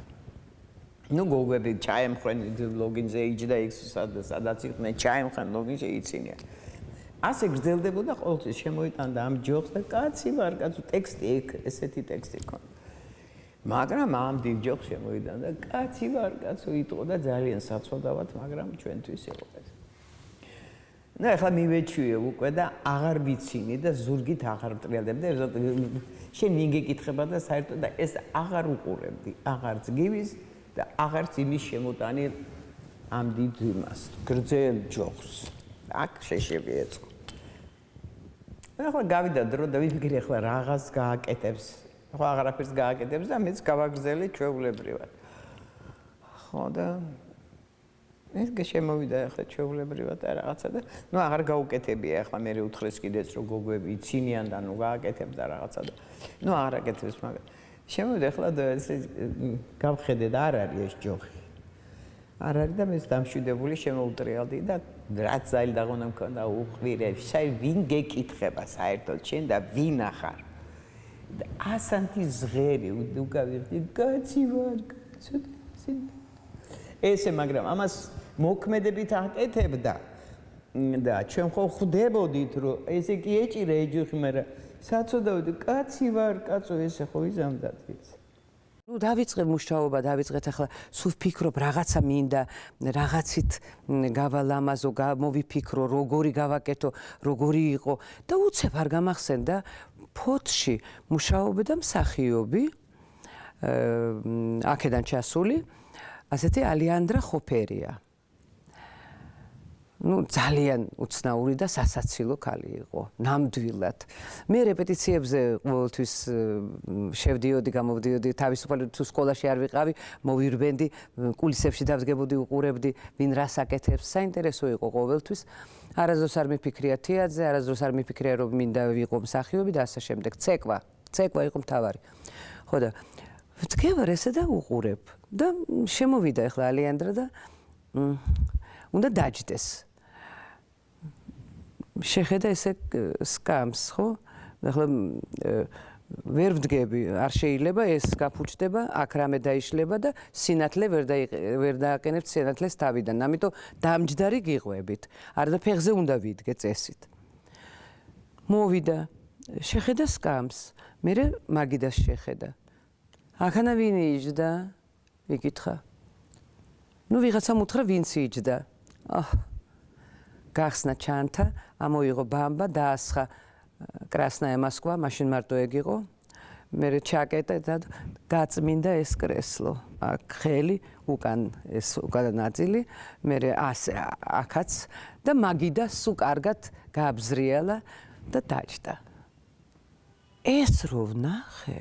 G: ნუ გოგოები ჩაემხრენ ლოგინზე იჯდა იქ სადაც იყვნენ ჩაემხრენ ლოგინზე იცინია ასე გრძელდებოდა ყოველთვის შემოიტანდა ამ ჯოხს და კაცი ვარ კაცო ტექსტი ეგ ესეთი ტექსტი ქონდა მაგრამ ამ დიდ ჯოხს შემოიტანდა კაცი ვარ კაცო იტყო და ძალიან საცოდავად მაგრამ ჩვენთვის იყო ეს ნუ ახლა მივეჩვიე უკვე და აღარ ვიცინი და ზურგით აღარ ვტრიალდებდი შენ ვინ გეკითხება და საერთოდ და ეს აღარ უყურებდი აღარც გივის და აღარც იმის შემოტანი ამ დიდ იმას გრძელ ჯოხს აქ შეშები ეწყო ახლა გავიდა დრო და ვიფიქრე ახლა რაღაც გააკეთებს ხო აღარაფერს გააკეთებს და მეც გავაგრძელე ჩვეულებრივად ხო და ეს შემოვიდა ახლა ჩვეულებრივად და რაღაცა და ნუ აღარ გაუკეთებია ახლა მე უთხრეს კიდეც რომ გოგოები იცინიან და ნუ გააკეთებ და რაღაცა და ნუ აღარ აკეთებს მაგრამ შემოვიდა ახლა და ესე გავხედე და არ არის ეს ჯოხი არ არის და მე დამშვიდებული შემოუტრიალდი და რაც ზაილი დაღონა მქონდა უყვირე შაი ვინ გეკითხება საერთოდ შენ და ვინ ახარ და ასანთი ზღერი უკავირდი კაცი ვარ კაცო ესე მაგრამ ამას მოქმედებით აკეთებდა და ჩვენ ხო ხვდებოდით რომ ესე კი ეჭირა ეჯოხი მაგრამ საცოდავდი კაცი ვარ კაცო ესე ხო იზამდათ ის
E: ნუ დავიწყე მუშაობა, დავიწყეთ ახლა სულ ვფიქრობ რაღაცა მინდა, რაღაცით გავალამაზო, მოვიფიქრო, როგორი გავაკეთო, როგორი იყო და უცებ არ გამახსენდა ფოთში მუშაობი და მსახიობი აქედან ჩასული, ასეთი ალიანდრა ხოფერია. ნუ ძალიან უცნაური და სასაცილო ქალი იყო, ნამდვილად. მე რეპეტიციებზე ყოველთვის შევდიოდი, გამოვდიოდი, თავისუფალი თუ სკოლაში არ ვიყავი, მოვირბენდი, კულისებში დავსგებოდი, უყურებდი, ვინ რას აკეთებს, საინტერესო იყო ყოველთვის. არასდროს არ მიფიქრია თეატრზე, არასდროს არ მიფიქრია რომ მინდა ვიყო მსახიობი და ასე შემდეგ. ცეკვა იყო მთავარი. ხო და ვდგევარ ესე და უყურებ და შემოვიდა ახლა ალიანდრა და უნდა დაჯდეს. შეხედა ესე სკამს, ხო? ახლა ვერ ვდგები, არ შეიძლება ეს გაფუჭდება, აქ რამე დაიშლება და სინათლე ვერ დააყენებთ სინათლეს თავიდან. ამიტომ დამჯდარი გიყვებით. არა და ფეხზე უნდა ვიდგე წესით. მოვიდა, შეხედა სკამს, მერე მაგიდას შეხედა. აქანა ვინ იჯდა? იკითხა. ნუ ვიღაცამ უთხრა ვინც იჯდა. გახსნა ჩანთა, ამოიღო ბამბა, დაასხა კრასნაია მოსკვა, მაშინ მარტო ეგ იყო. მერე ჩაკეტა და გაწმინდა ეს კრესლო. აქ ხელი, უკან ეს უკანა ნაწილი, მერე ასე აქაც და მაგიდა სულ კარგად გააბზრიალა და დაჯდა. ეს რო ვნახე.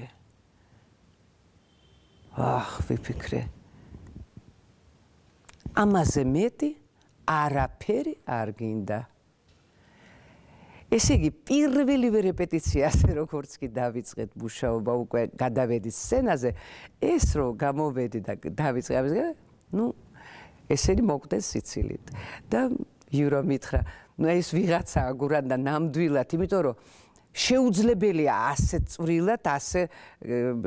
E: ვიფიქრე. ამაზე მეტი არაფერი არ გინდა. ესე იგი პირველივე რეპეტიცია ასე როგორც კი დავიწყეთ მუშაობა უკვე გადავედი სცენაზე ეს რო გამოვედი და დავიწყე ამაზე ნუ ესენი მოკვდეს სიცილით და იურო მითხრა ნუ ეს ვიღაცა აგურან და ნამდვილად იმიტომ რომ შეუძლებელია ასე წვრილად ასე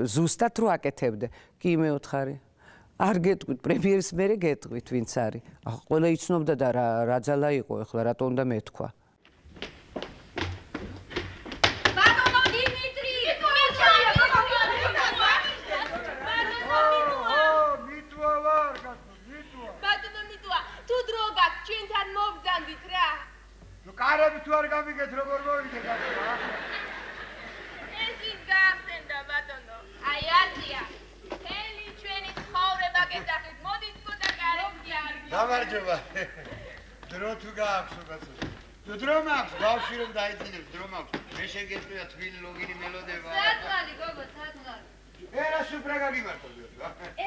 E: ზუსტად რო აკეთებდე კი მეუთხარი არ გეტყვით პრემიერის მერე გეტყვით ვინც არის ყველა იცნობდა და რა ძალა იყო ეხლა რატო უნდა მეთქვა
A: კარები თუ არ გამიგეთ როგორ მოვიდეთ ახლა
D: ეს ის გახსენდა ბატონო აი აზია თელი ჩვენი ცხოვრება გეძახით მოდით და კარები არ
A: გამარჯობა დრო თუ გააქვს უკაცო დრო მაქვს ბავშვი რომ დაიძინებს დრო მაქვს მე შეგეწვია თბილი ლოგინი მელოდება
B: საწყალი გოგო საწყალი
A: ერა სუპრა გაგიმართო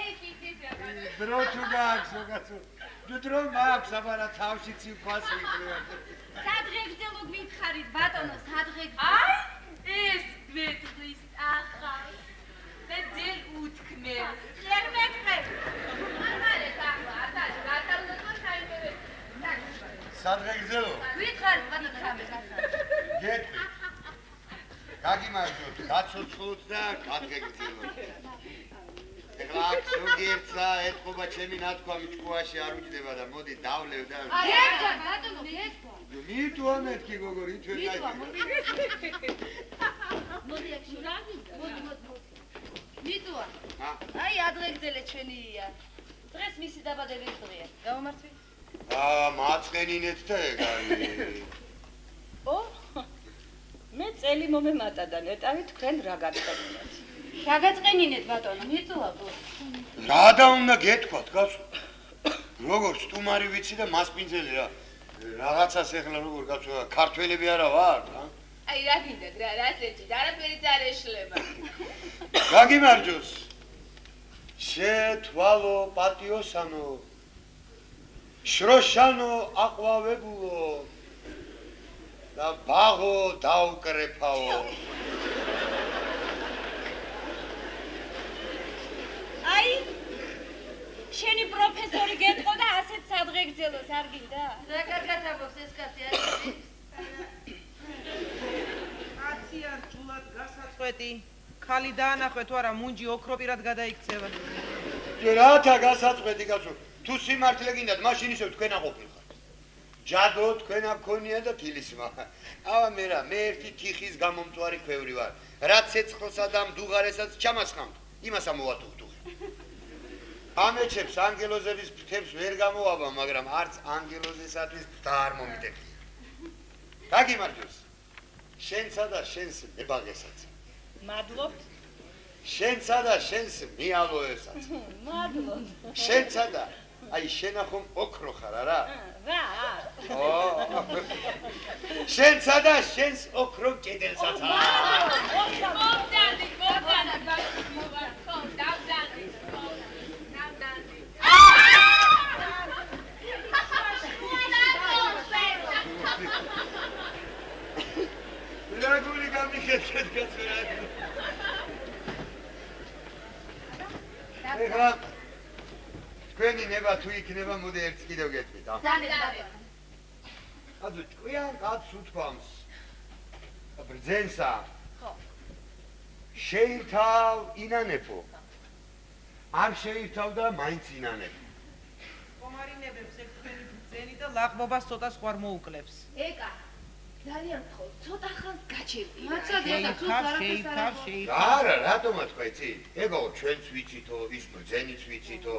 D: ეს ის
A: დრო თუ გააქვს უკაცო დრო მაქვს აბარა თავში ციფას ვიქნია
B: სადღეგრძელო გითხარით ბატონო სადღეგრძელო
H: აი ეს გვეტყვის ახალს და ძელ უთქმელს
D: ვერ მეკრე ამარე გატალო საიმერე
A: სადღეგრძელო
B: გითხარით ბატონო რამე
A: გეტყვი გაგიმარჯვოთ გაცოცხლოთ და გადგეგრძელოთ ეხლა აქ ზოგიერთსა ეთყობა ჩემი ნათქვამი ჭკუაში არ უჯდება და მოდი დავლევ და
B: აი ეგა ბატონო გეთქვა
A: მიტუა მეთქი გოგორი ჩვენ
B: მიტუა მოდი აქ შურაგი მოდი მიტუა აი ადღეგრძელე ჩვენია დღეს მისი დაბადების დღეა გამომართვი
A: მაწყენინეთ და ეგ არის
I: ო მე წელი მომემატა და ნეტავი თქვენ რა გაწყენინეთ
B: რა გაწყენინეთ ბატონო მიტუა
A: რა და უნდა გეთქვათ გასულ როგორ სტუმარი ვიცი და მასპინძელი რა რაღაცას ეხლა როგორ გაწვა ქართველები არა ვარ
D: აი რა გინდათ რა რასეჭი და არაფერი არ ეშლება
A: გაგიმარჯოს შეთვალო პატიოსანო შროშანო აყვავებულო და ბაღო დაუკრეფაო
J: აი შენი პროფესორი გეტყო და ასეთ სადღეგრძელოს არ გინდა?
B: რა გაკეთებობს ეს კაცი არის?
C: კაცი არ ჯულად გასაწყვეტი. ხალი დაანახვე თუ არა მუნჯი ოქროპირად გადაიქცევა.
A: რათა გასაწყვეტი კაცო. თუ სიმართლე გინდათ, მაშინ ისევ თქვენ აყოფილხართ. ჯადო თქვენ აქონია და თილისმა. ავა მე ერთი თიხის გამომწვარი ქვევრი ვარ. რაც ცეცხლსა და მდუღარესაც ჩამასხამთ, იმას ამოვატუხტუხე. ამეჩებს ანგელოზების ფრთებს ვერ გამოაბა, მაგრამ არც ანგელოზისათვის და არ მომიტებია. გაგიმარჯოს. შენსა და შენს მებაღესაც.
I: მადლობთ.
A: შენსა და შენს მიალოესაც.
I: მადლობთ.
A: შენსა და აი შენა ხომ ოქრო ხარ არა?
I: რა?
A: შენსა და შენს ოქრო კედელსაც.
D: მომდანდი, ხო, დავდანდი.
A: რაგული გამიხეთეთ კაცრა. ეხლა თქვენი ნება თუ იქნება, მოდი ერთს კიდევ გეტყვით. აბა ჭკვიან კაცს უთქვამს ბრძენსა. ხო. შეირთავ ინანებო. არ შეირთავ და მაინც ინანებო.
C: კომარინებებს ეგ თქვენი ბრძენი და ლაღბობას ცოტა სხვა მოუკლებს.
B: ეკა ძალიან გთხოვ, ცოტა ხანს გაჩერდი.
C: შეირთავ.
A: არა, რატომაც ყვეცი? ეგო ჩვენც ვიცითო, ის ბრძენიც ვიცითო.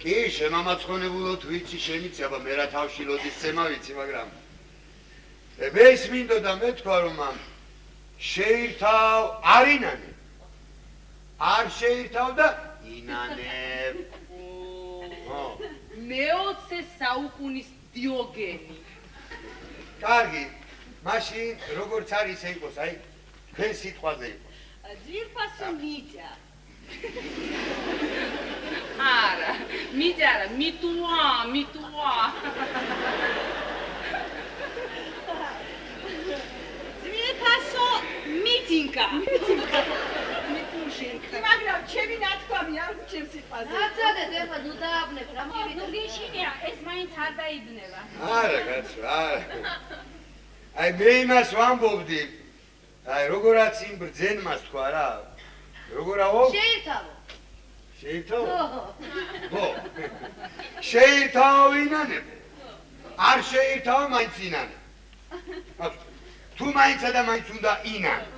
A: კი, შემამაცხონებულოთ ვიცი, შემიცი, აბა მე რა თავში ლოდის ცემა ვიცი, მაგრამ მე ის მინდოდა მე თქვა რომ შეირთავ არ ინანებ. არ შეირთავ და ინანებ.
H: მე-20 საუკუნის დიოგენი.
A: კარგი, მაშინ როგორც არის იყოს, აი თქვენ სიტყვაზე იყოს.
I: ძვირფასო მიწა.
H: არა, მიწარა, მიტუა.
I: ძვირფასო მიტინკა. მაგრამ ჩემი ნათქვამი არ ჩემს სიტყვაზე.
B: აცადეთ, ეხლა ნუ დააბნებ რა
J: ნუ გიშინია, ეს მაინც არ დაიბნება.
A: არა, კაცო, არა. აი მე იმას ვამბობდი. აი როგორაც იმ ბრძენმას თქვა რა. როგორაო?
B: შეირთავო.
A: შეირთავო? ხო. შეირთავო ინანებ. არ შეირთავო მაინც ინანებ. თუ მაინცა და მაინც უნდა ინანებ.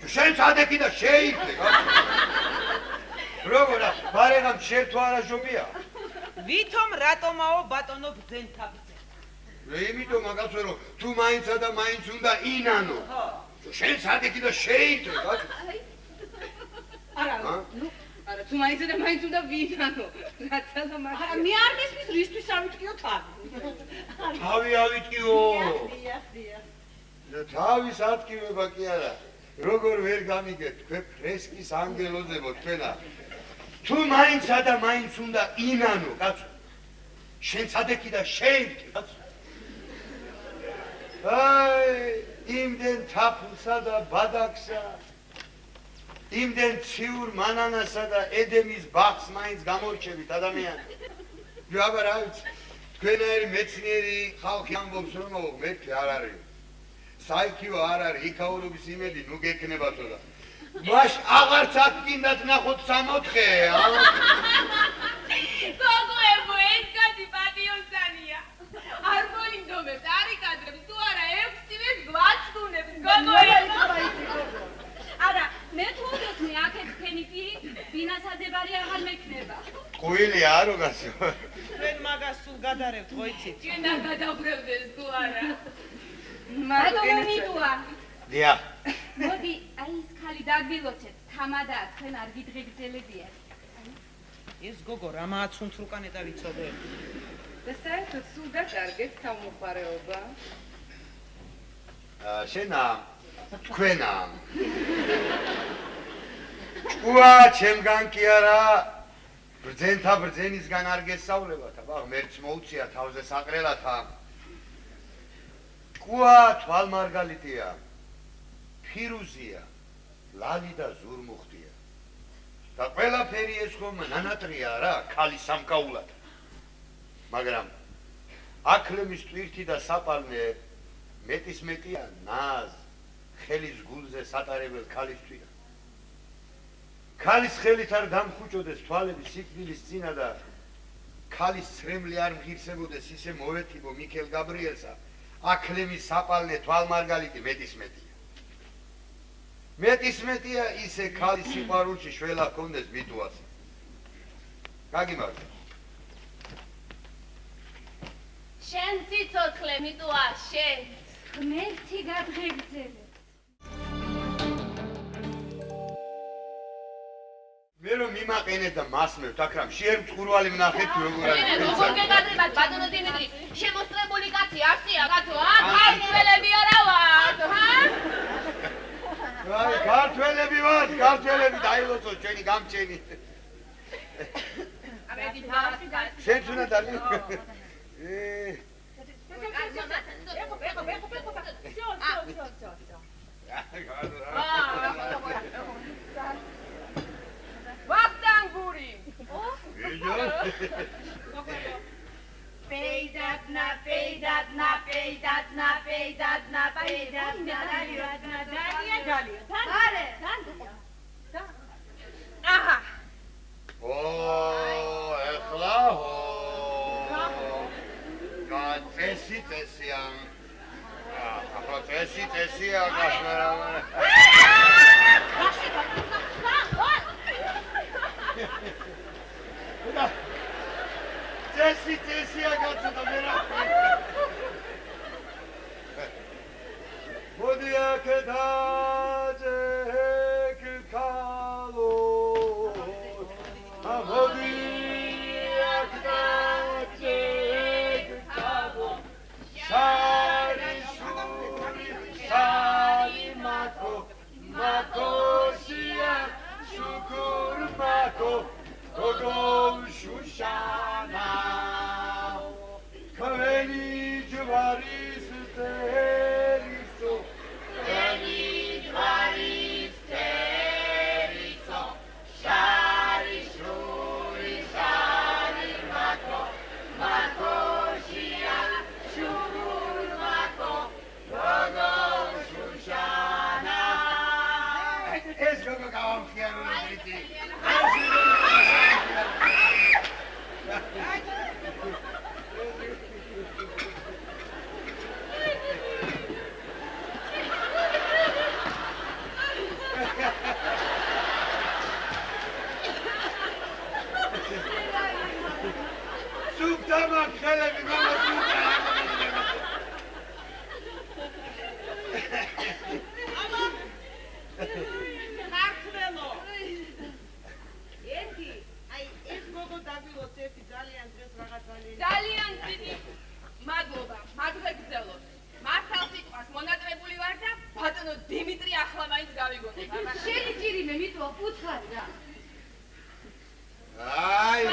A: შენ სადექი და შეირთე, კაცო. როგორა, ბარეგამ შერთო არა შობია?
C: ვითომ რატომაო ბატონო ბრძენთა ბრძენ?
A: იმიტომ კაცო რომ თუ მაინცა და მაინც უნდა ინანო. შენ სადექი და შეირთე, კაცო.
H: არა, თუ მაინც და მაინც უნდა ვინანო. რაცადა მაგარი.
I: არა, მე არ მესმის რისთვის არ ვიტკიო თავი.
A: თავი ავიტკიო.
I: დიახ.
A: თავის ატკივება კი არა. როგორ ვერ გამიგეთ თქვენ ფრესკის ანგელოზებო თქვენა. თუ მაინცა და მაინც უნდა ინანო, კაცო. შენ სადექი და შეირთე, კაცო. აი, იმდენ თაფლსა და ბადაკსა. იმდენ ციურ მანანასა და ედემის ბაღს მაინც გამორჩებით ადამიანი. აბა რა ვიცი, თქვენაერი მეცნიერი ხალხი ამბობს რომ მეთქი არ არის. საიქიო არ არის, იქაურობის იმედი ნუ გექნებათო და. მაშ აღარც აკინდათ ნახოთ 64.
D: გოგოებო, ეს კაცი პატიოსანია. არ მოინდომებს, არ იკადრებს, თუ არა 6-ივე გვაცდუნებს, გოგოებო.
J: არა, მე თუ უდოს მე აქეთ თქვენი პირი, ბინასაძებარი აღარ მექნება.
A: ყვილი არო გასო.
C: თქვენ მაგას სულ გადარევთ, ხო იცით?
D: ჩვენ არ გადავრევდეს თუ არა.
J: რატომ მიდუა?
A: დიახ.
J: მოდი, აი ეს ხალი დაგვილოცეთ, თამადა თქვენ არ გიდღეგრძელებია.
C: ეს გოგო რამაა ცუნცრუკანე და ვიცოდე.
H: და საერთოდ სულ დაკარგეთ თავმოყარეობა.
A: შენა თქვენა. ჭკუა ჩემგან კი არა ბრძენთა ბრძენისგან არ გესწავლებათ, აბა მერც მოუწია თავზე საყრელათა. ჭკუა თვალმარგალიტია, ფირუზია, ლალი და ზურმუხტია. და ყველაფერი ეს ხომ ნანატრია რა, ქალის სამკაულად. მაგრამ აქლემის ტვირთი და საპალნე მეტის მეტია ნაზ, ხელის გულზე სატარებელ ქალისთვია. ქალის ხელით არ დამხუჭოდეს თვალები სიკვდილის წინა და ქალის ცრემლი არ მღირსებოდეს ისე მოვეთიბო მიქელ გაბრიელსა. აქლემის საპალნე თვალმარგალიტი მეტის მეტია. მეტის მეტია ისე ქალის სიყვარულში შველა ჰქონდეს მიტუას. გაგიმარჯვე.
D: შენ ციცოცხლე მიტოა შენ.
J: ღმერთი გადღეგრძელე.
A: მე რომ მიმაყენეთ და მასმევთ აქ რამ შეერ მწყურვალი ვნახეთ როგორ არის.
D: როგორ გეკადრებათ ბატონო დიმიტრი? შემოსწრებული კაცი არსია კაცო, ქართველები არა ვართ,
A: აი, ქართველები ვართ, ქართველები დაილოცო ჩვენი გამჩენი.
D: ამედი ბასკა.
A: შენც უნდა დალი.
D: ვახტანგური.
B: Peidadna, peidadna, peidadna, peidadna, peidadna, peidadna, are.
D: აჰა.
A: ეხლა წესია. ახლა წესია გასმერა. წესია გაწოდა მე რა. მოდი აქედაჭე ქალო. მოდი აქედაჭე ქალო. Sari mako, makosia, shukur mako, gogo shushana. Kaveni jvaris teriso, kaveni jvaris teriso, shari shuri shari mako, makosia, shukur mako. ეს როგორ გავამხიარო რითი? სუბტამა ხელები გამოსულა.
C: ქართველო. ერთი, აი ეს გოგო დაგვილოთ ერთი ძალიან დღეს რაღაცანი.
D: ძალიან დიდი მადლობა, მადლობთ. მართალ სიტყვას მონატრებული ვარ და ბატონო დიმიტრი ახლა მაინც გავიგონებ.
B: შენი ჭირიმე მიტოა უცხარი რა.
A: აი.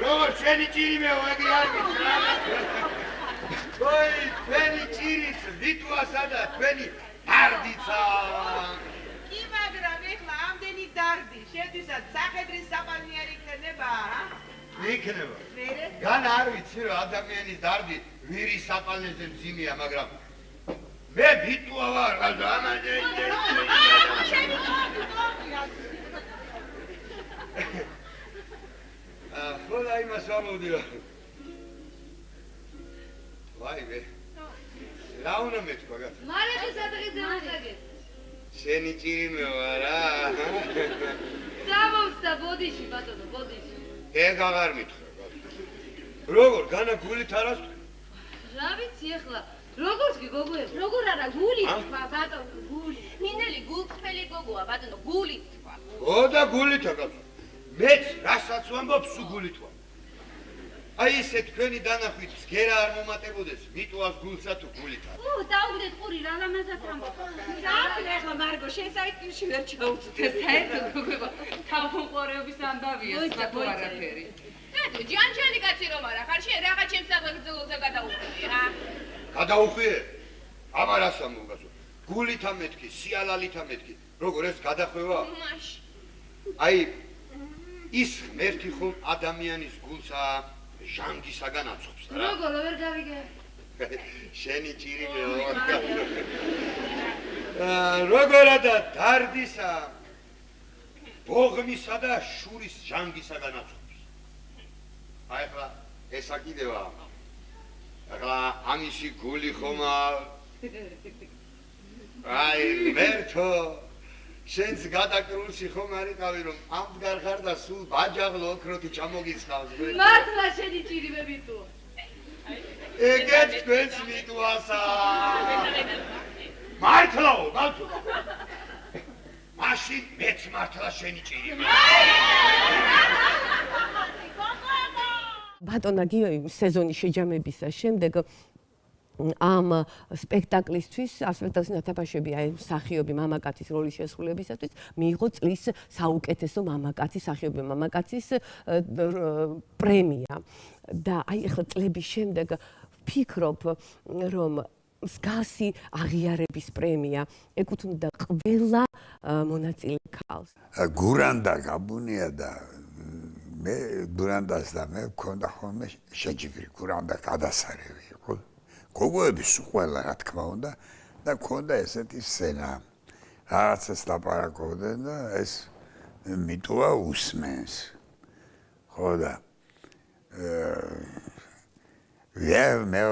A: როგორ შენი ჭირიმე ვაგი არ მიცხრა. Oi, თქვენი ჭირიც ლიტვასა და თქვენი დარდიცა.
C: კი, მაგრამ ეხლა ამდენი დარდი, შენთვისაც სახედრის საპალნიერი იქნება,
A: იქნება.
C: მერე?
A: გან არ ვიცი რომ ადამიანის დარდი ვირის საპალნეზე მძიმეა, მაგრამ მე ლიტვა ვარ, რაზა ამაზე. ხოდა იმას ვამოვდიო. ვაიმე. რა უნდა მეთქვა გაც?
B: მალე სადღეზე ვახაგე.
A: შენი ჭირიმე ვარა.
B: დავუსტა ბოდიში ბატონო, ბოდიში.
A: ეგ აღარ მითხრა. როგორ განა გულით არას?
B: რა ვიცი ახლა, როგორც კი გოგოებს, როგორ არა გული თქვა ბატონო, გული.
D: ნინელი გულწრფელი გოგოა ბატონო, გული თქვა.
A: ო და გულით აკაც. მეც რასაც ვამბობ, სულ გულით ვამბობ. აი ესე თქვენი დანახვით გერა არ მომატებოდეს, მიტოვას გულსა თუ გულით არ.
B: დაუგდეთ ყური რა ლამაზად ამბობ.
H: რა ახლა მარგო შესაიქმში ვერ ჩაუწდე საერთოდ გოგო თავმოყარეობის ამბავია სხვა არაფერი.
D: ნატო ჯანჯალი კაცი რომ არა ხარ შენ რაღაც ჩემს საფეხბურთოზე გადაუხვიე რა.
A: გადაუხვიე? ამარას ამბობასო. გულით ამეთქი, სიალალით ამეთქი. როგორ ეს გადახვევა?
D: მაშ.
A: აი ის ღმერთი ხომ ადამიანის გულსა ჟანგისაგან აწყობს რა.
B: როგორ ვერ გავიგე?
A: შენი ჭირიმეო. როგორა და დარდისა ბოღმისა და შურის ჟანგისაგან აწყობს. აი ხლა ესა კიდევა. ახლა ამისი გული ხომა აი მერთო შენს გადაკრულში ხომ არიყავი რომ ამდგარ ხარ და სულ ბაჯაღლო ოქროთი ჩამოგიცხავს გვერდზე.
B: მართლა შენი ჭირიმე მიტუვა.
A: ეგეც თქვენს მიტუვასა. მართლაო, ბავშვო. მაშინ მეც მართლა შენი ჭირიმე.
K: ბატონა გიოი სეზონის შეჯამებისა შემდეგ ამ სპექტაკლისთვის, სპექტაკლის ნათაფაშები აი მსახიობი მამაკაცის როლის შესრულებისათვის მიიღო წლის საუკეთესო მამაკაცის მსახიობი მამაკაცის პრემია. და აი ახლა წლების შემდეგ ვფიქრობ, რომ მსგავსი აღიარების პრემია ეკუთვნოდა ყველა მონაწილე ქალს.
F: გურანდა გაბუნია და მე გურანდას და მე მქონდა ხოლმე შეჯიბრი გურანდა გადასარევი იყო. გოგოების ყველა რა თქმა უნდა და მქონდა ესეთი სცენა. რაღაცას ლაპარაკობდნენ და ეს მიტუვა უსმენს. ხო და მე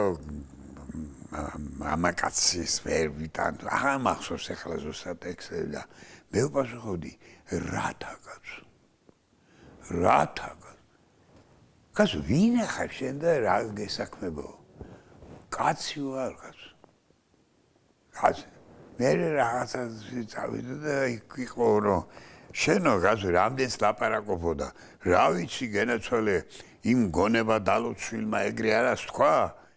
F: მამაკაცის ვერ ვიტან აღარ მახსოვს ახლა ზუსტად ტექსტები და მე ვპასუხობდი რა თაგა კაცო ვინ ახარ შენ და რა გესაქმებო კაცი ვარ კაცი მე რაღაცა წავიდე და იყო რომ შენო კაცო რამდენს ლაპარაკობოდა რა ვიცი გენაცვალე იმ გონება დალოცვილმა ეგრე არას თქვა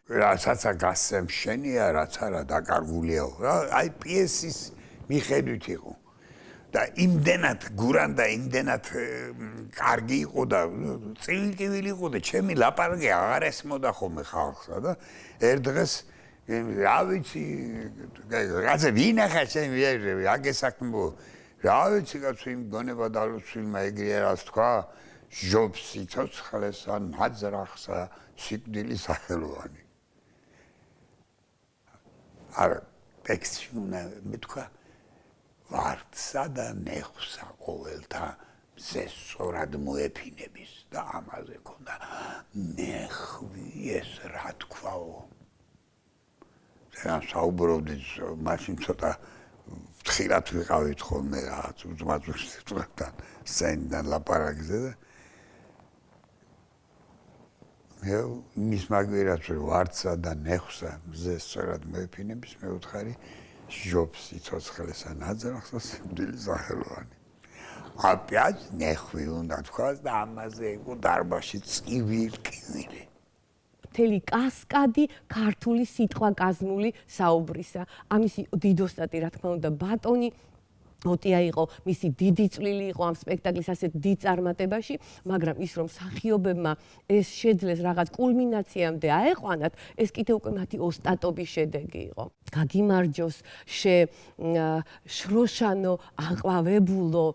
F: რასაც გასცემ შენია რაც არა დაკარგულიაო რა აი პიესის მიხედვით იყო და იმდენად გურანდა იმდენად კარგი იყო და წილკივილი იყო და ჩემი ლაპარაკი აღარ ესმოდა ხოლმე ხალხსა და ერთ დღეს რა ვიცი რაღაცა ვინახა შენ ვიერები აგესაქმებო რა ვიცი კაცო იმ გონება დალოცვილმა ეგრე არას თქვა ჟობს სიცოცხლესა ნაძრახსა სიკვდილის სახელოვანი არა ტექსტში უნდა მეთქვა ვარდსა და ნეხსა ყოველთა მზესწორად მოეფინების და ამაზე ქონდა ნეხვი ეს რა თქვაო ძალიან საუბრობდი მაშინ ცოტა ხილად ვიყავით ხოლმე რაღაც უძმაძმისთან სცენიდან ლაპარაკზე და მე მის მაგვირად ვარდსა და ნეხვსა მზესწორად მოეფინების მეუთხარი ჟობს სიცოცხლესა ნაძრახსა სიკვდილის სახელოვანი აპიაც ნეხვი უნდა თქვას და ამაზე იყო დარბაზში წივილი
K: მთელი კასკადი ქართული სიტყვა კაზმული საუბრისა ამისი დიდოსტატი რა თქმა უნდა ბატონი ოტია იყო მისი დიდი წვლილი იყო ამ სპექტაკლის ასეთ დიდ წარმატებაში მაგრამ ის რომ მსახიობებმა ეს შეძლეს რაღაც კულმინაციამდე აეყვანათ ეს კიდევ უკვე მათი ოსტატობის შედეგი იყო გაგიმარჯოს შროშანო აყვავებულო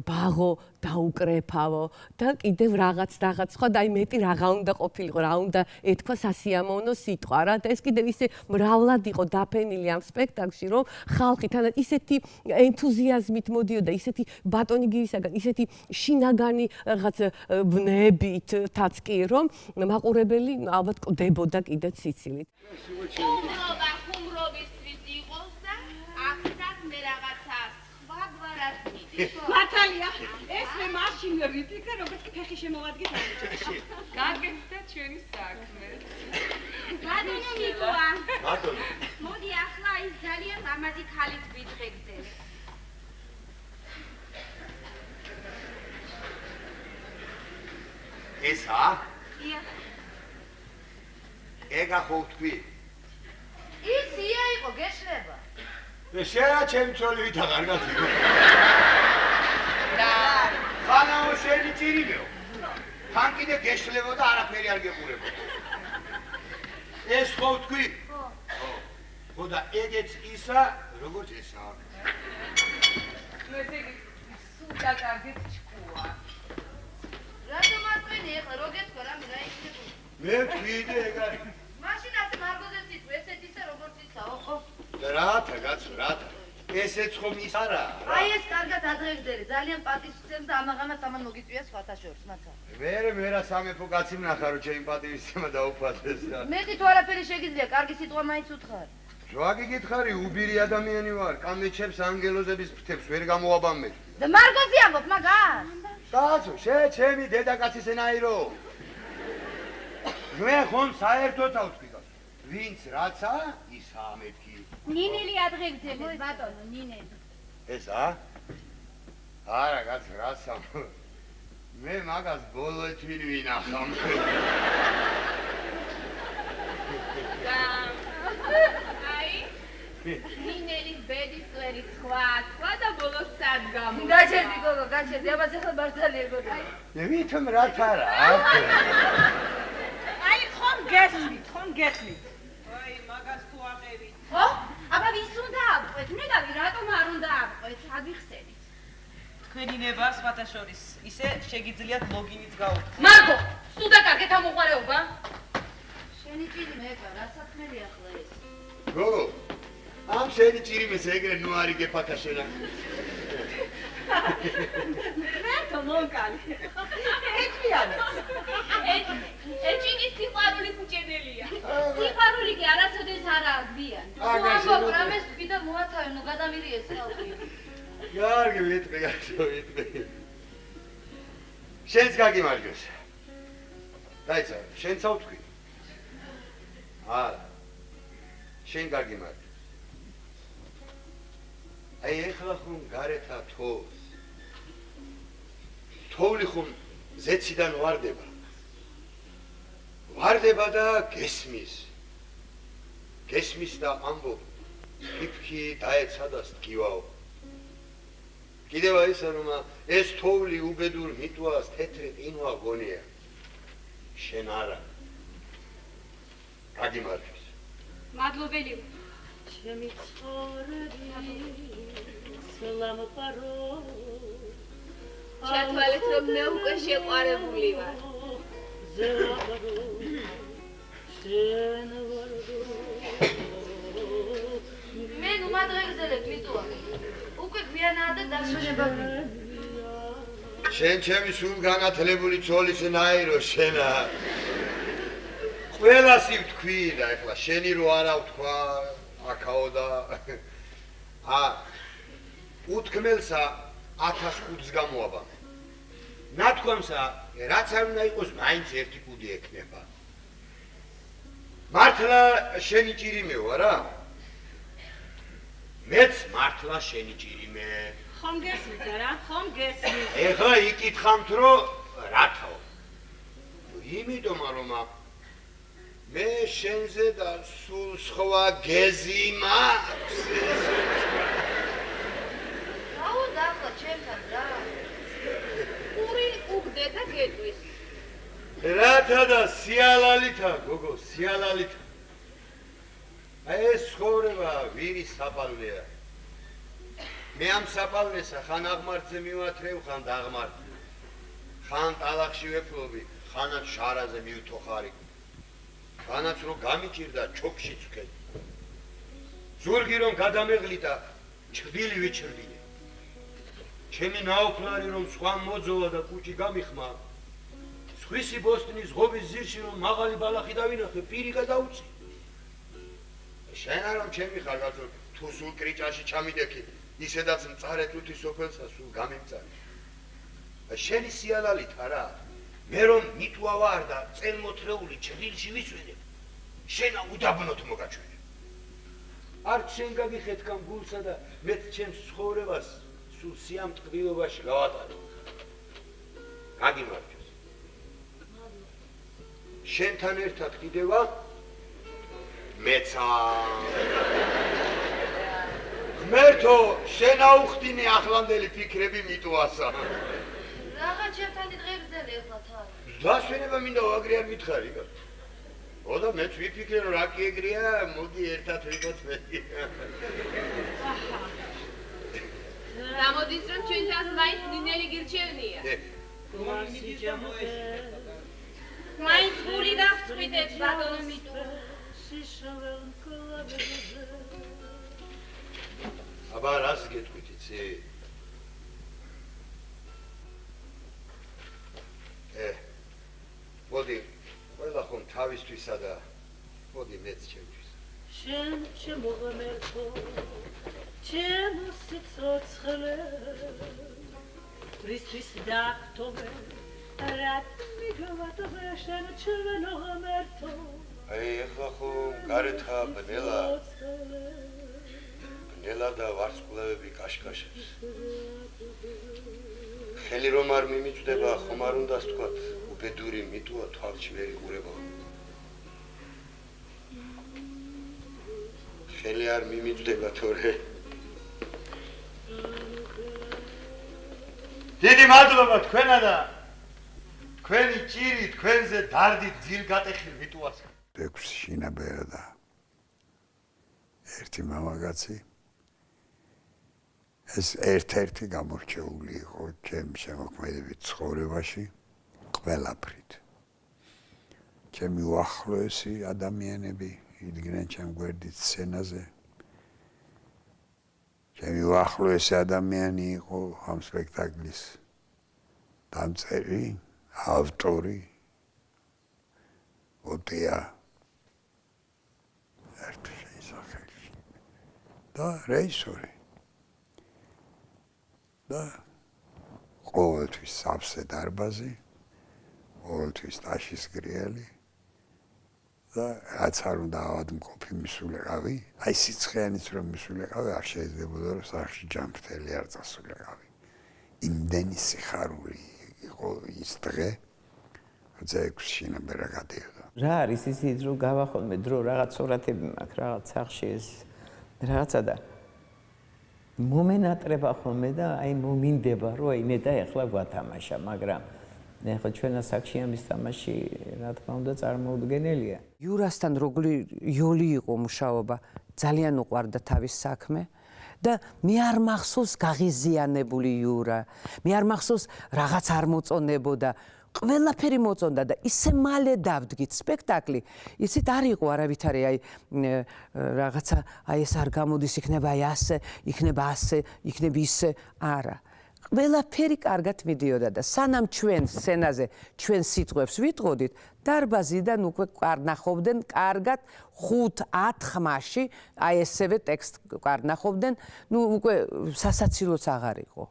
K: ბაღო დაუკრეფავო და კიდევ რაღაც ხო და აი მეტი რაღა უნდა ყოფილიყო რა უნდა ეთქვა სასიამოვნო სიტყვა რა და ეს კიდევ ისე მრავლად იყო დაფენილი ამ სპექტაკლში რომ ხალხი თანაც ისეთი ენთუზიაზმით მოდიოდა ისეთი ბატონი გირისაგან ისეთი შინაგანი რაღაც ბნებითაც კი რომ მაყურებელი ალბათ კვდებოდა კიდე ციცილით
B: ხუმრობისთვის იყოს და აქაც მე რაღაცა სხვა გვარად
I: ნატალია, ეს მე მაშინ ვიფიქრე, როგორც კი ფეხი შემოვადგეთ ამ ჯერში.
H: გაგეცდა ჩვენი საქმე.
B: ბატონო მიტუვა. ბატონო. მოდი ახლა ის ძალიან ლამაზი ქალით ვიძღეგდეთ.
A: ესა?
B: ია.
A: ეგა ხო თქვი?
B: ის ია იყო გეშლება.
A: შეა ჩემ წოლივით აღარ გათიგო. და ხანაო შენი ჭირიმეო. თან კიდე გეშლებოდა არაფერი არ გეყურებოდა. ეს ხო თქვი? ხო. ხო და ეგეც ისა, როგორც ესა.
H: ნუ ესე იგი სულ დაკარგეთ ჭკუა.
B: რატომ ატყვენი ახლა როგეცქო რამე რა იქნება?
A: მე თქვი ეგ არის.
B: მაშინ ასე მარგოზე სიტყვი ესეთ ისა როგორც ისაო ხო?
A: რათა კაცო, რათა. ესეც ხომ ის არა.
B: აი ეს კარგად ადრეგდერი, ძალიან პატივისცემს და ამაღამაც ამან მოგიწვია სხვათა შორის, მაცა.
A: მერე სამეფო კაცი ვნახა რომ ჩემი პატივისცემა დაუფასეს და.
B: მეტი თუ არაფერი შეგიძლია, კარგი სიტყვა მაინც უთხარ.
A: რა გიგითხარი, უბირი ადამიანი ვარ, კამეჩებს ანგელოზების ფრთებს ვერ გამოაბამებ.
B: და მარგოზე ამბობ მაგას?
A: კაცო, ჩემი დედაკაცის ენაირო. მე ხომ საერთოდ ავთქვი გას. ვინც რაცა, ისაა მეთქი.
B: ნინელი ადღეგრძელეს ბატონო, ნინელი.
A: ესა? არა, კაც რაცა. მე მაგას ბოლო თვინ ვინახავ.
D: აი ნინელის ბედის ვერი სხვა და ბოლოს სადგამო.
B: გაჩერდი გოგო, გაჩერდი, აბა ახლა მართალი ეგონა.
A: ვითომ რაც არა.
C: აი ხომ გესმით. აი მაგას თუ აყევით.
B: ხო? აბა ვის უნდა აყვეთ? მე გავი რატომ არ უნდა აყვეთ? აგიხსენით.
C: თქვენი ნება სხვათა შორის ისე შეგიძლიათ ლოგინიც გაუთხოთ.
J: მარგო, სულ დაკარგეთ ამ მოყარეობა.
B: შენი ჭირი მეკა, რა საქმეა ახლა ეს?
A: გოგო, ამ შენი ჭირიმეს ეგრე ნუ არის გეფათა შენა.
C: მერტო მოუკალი. ეჭიანო.
D: ეჭინის სიყვარულის მჭედელია.
B: სიყვარული კი არასოდეს არაა გვიან.
A: აგაშენო.
B: რამეს თქვი და მოათავე, ნუ გადამირიეს ხალხი.
A: კარგი, ვიტყვი. შენს გაგიმარჯოს. დაიცა, შენც ავთქვი. არა. შენ გაგიმარჯოს. აი ეხლა ხომ გარეთა თოვს. თოვლი ხომ ზეციდან ვარდება. ვარდება და გესმის. გესმის და ამბობ, ფიფქი დაეცა და სკივაო. კიდევ ისა რომ ეს თოვლი უბედურ მიტვას თეთრი ყინვა გონია. შენ არა. გაგიმარჯოს.
J: მადლობელი ვარ.
I: ჩემი ცხოვრები სლამპარო
D: ჩათვალეთ რომ მე უკვე შეყვარებული ვარ.
B: მე ნუ მადღეგრძელებ მიტოვა. უკვე გვიანაა და დასვენება გვინდა.
A: შენ ჩემი სულ განათლებული ცოლის ნაირო შენა. ყველას ვთქვი და ეხლა შენი რო არა ვთქვა აქაო და უთქმელსა 1500-ს გამოაბა. ნათქვამსა რაც არ უნდა იყოს მაინც ერთი კუდი ექნება. მართლა შენი ჭირიმეო არა? მეც მართლა შენი ჭირიმე.
I: ხომ გესმით რა? ხომ გესმით?
A: ეხლა იკითხავთ რომ რათო? იმიტომ რომ მე შენზე და სულ სხვა გეზი მაქვს.
B: რა უნდა ახლა ჩემთან რა?
D: პური უგდე და გეტყვის.
A: რათა და სიალალითა, გოგო, სიალალითა. აი ეს ცხოვრება ვირის საპალვეა. მე ამ საპალვესა ხან აღმართზე მივათრევ, ხან დაღმართზე. ხან ტალახში ვეფლობი, ხანაც შარაზე მივთოხარი. ხანაც რომ გამიჭირდა ჩოქში წვქენ. ზურგი რომ გადამეღლიდა, ჩრდილი ვიჩრდილე. ჩემი ნაოფლარი რომ სხვა მოძოლა და კუჭი გამიხმა, სხვისი ბოსტნის ღობის ზირში რომ მაღალი ბალახი დავინახე, პირი გადაუწი. შენ არ რომ ჩემი ხარ გაწო, თუ სულ კრიჭაში ჩამიდექი, ისედაც მწარე თუთი სოფელსა სულ გამიმწარი. შენი სიალალით არა, მე რომ მიტვა ვარ და წელმოთრეული ჩრდილში ვისვენებ, შენა უდაბნოთ მოგაჩვენებ. არც შენ გაგიხეთქამ გულსა და მეც ჩემს ცხოვრებას სულ სიამტკბილობაში გავატარო. გაგიმარჯოს. შენთან ერთად კიდევა მეცა. ღმერთო, შენ აუხდინე ახლანდელი ფიქრები მიტვასა.
B: რაღა ჩემთან იდღეგრძელე ახლა თან.
A: დასვენება მინდა ვაგრი არ მითხარი. ოდა მეც ვიფიქრე რომ რა კი ეგრეა, მოდი ერთად ვიყოთ მე.
D: გამოდის რომ ჩვენთან მაინც ნინელი გირჩევნია. მაინც გული დავწყვიტეთ ბატონო მიტოვა.
A: აბა რას გეტყვით იცი? მოდი, ყველა ხომ თავისთვისა და მოდი მეც ჩემთვის.
I: შენ ჩემო ღმერთო ჩემო სიცოცხლე რის დაგთოვე რატ მიგავატოვე შენ ჩემო ღმერთო
A: აი ეხლა ხომ გარეთა ბნელა და ვარსკვლავები კაშკაშებს ხელი რომ არ მიმიწვდება ხომ არ უნდა ვთქვათ უბედური მიტოა თვალში ვერ იყურება ხელი არ მიმიწვდება თორე დიდი მადლობა თქვენა და თქვენი ჭირი თქვენზე დარდით ძილგატეხილ მიტოას
F: 6 შინაბერა და ერთი მამაკაცი ეს ერთ-ერთი გამორჩეული იყო ჩემ შემოქმედებით ცხოვრებაში ყველაფრით. ჩემი უახლოესი ადამიანები იდგნენ ჩემ გვერდით სცენაზე. ჩემი უახლოესი ადამიანი იყო ამ სპექტაკლის დამწერი, ავტორი ოტია ერთი შესახელი და რეჟისორი. და ყოველთვის სავსე დარბაზი, ყოველთვის ტაშის გრიელი და რაც არ უნდა ავადმყოფი მისულიყავი, აი სიცხეანიც რომ მისულიყავი, არ შეიძლებოდა რომ სახში ჯანმრთელი არ წასულიყავი. იმდენი სიხარული იყო ის დღე, როცა 6 შინაბერა გადიოდა.
G: რა არის ისიც რომ გავახონმე დრო რაღაც სურათები მაქვს, რაღაც სახში ეს რაღაცა და მომენატრება ხოლმე და აი მომინდება რომ აიმე და ეხლა გვათამაშა, მაგრამ ეხლა ჩვენ ასაკში ამის თამაში რა თქმა უნდა წარმოუდგენელია.
E: იურასთან როგორი იოლი იყო მუშაობა, ძალიან უყვარდა თავის საქმე და მე არ მახსოვს გაღიზიანებული იურა. მე არ მახსოვს რაღაც არ მოწონებოდა. ყველაფერი მოწონდა და ისე მალე დავდგით სპექტაკლი. ისეთ არ იყო არავითარი აი რაღაცა აი ეს არ გამოდის იქნება აი ასე, იქნება ასე, იქნება ისე, არა. ყველაფერი კარგად მიდიოდა და სანამ ჩვენ სცენაზე ჩვენ სიტყვებს ვიტყოდით, დარბაზიდან უკვე კარნახობდნენ კარგად 5-10 ხმაში, აი ესევე ტექსტ კარნახობდნენ, ნუ უკვე სასაცილოც აღარ იყო.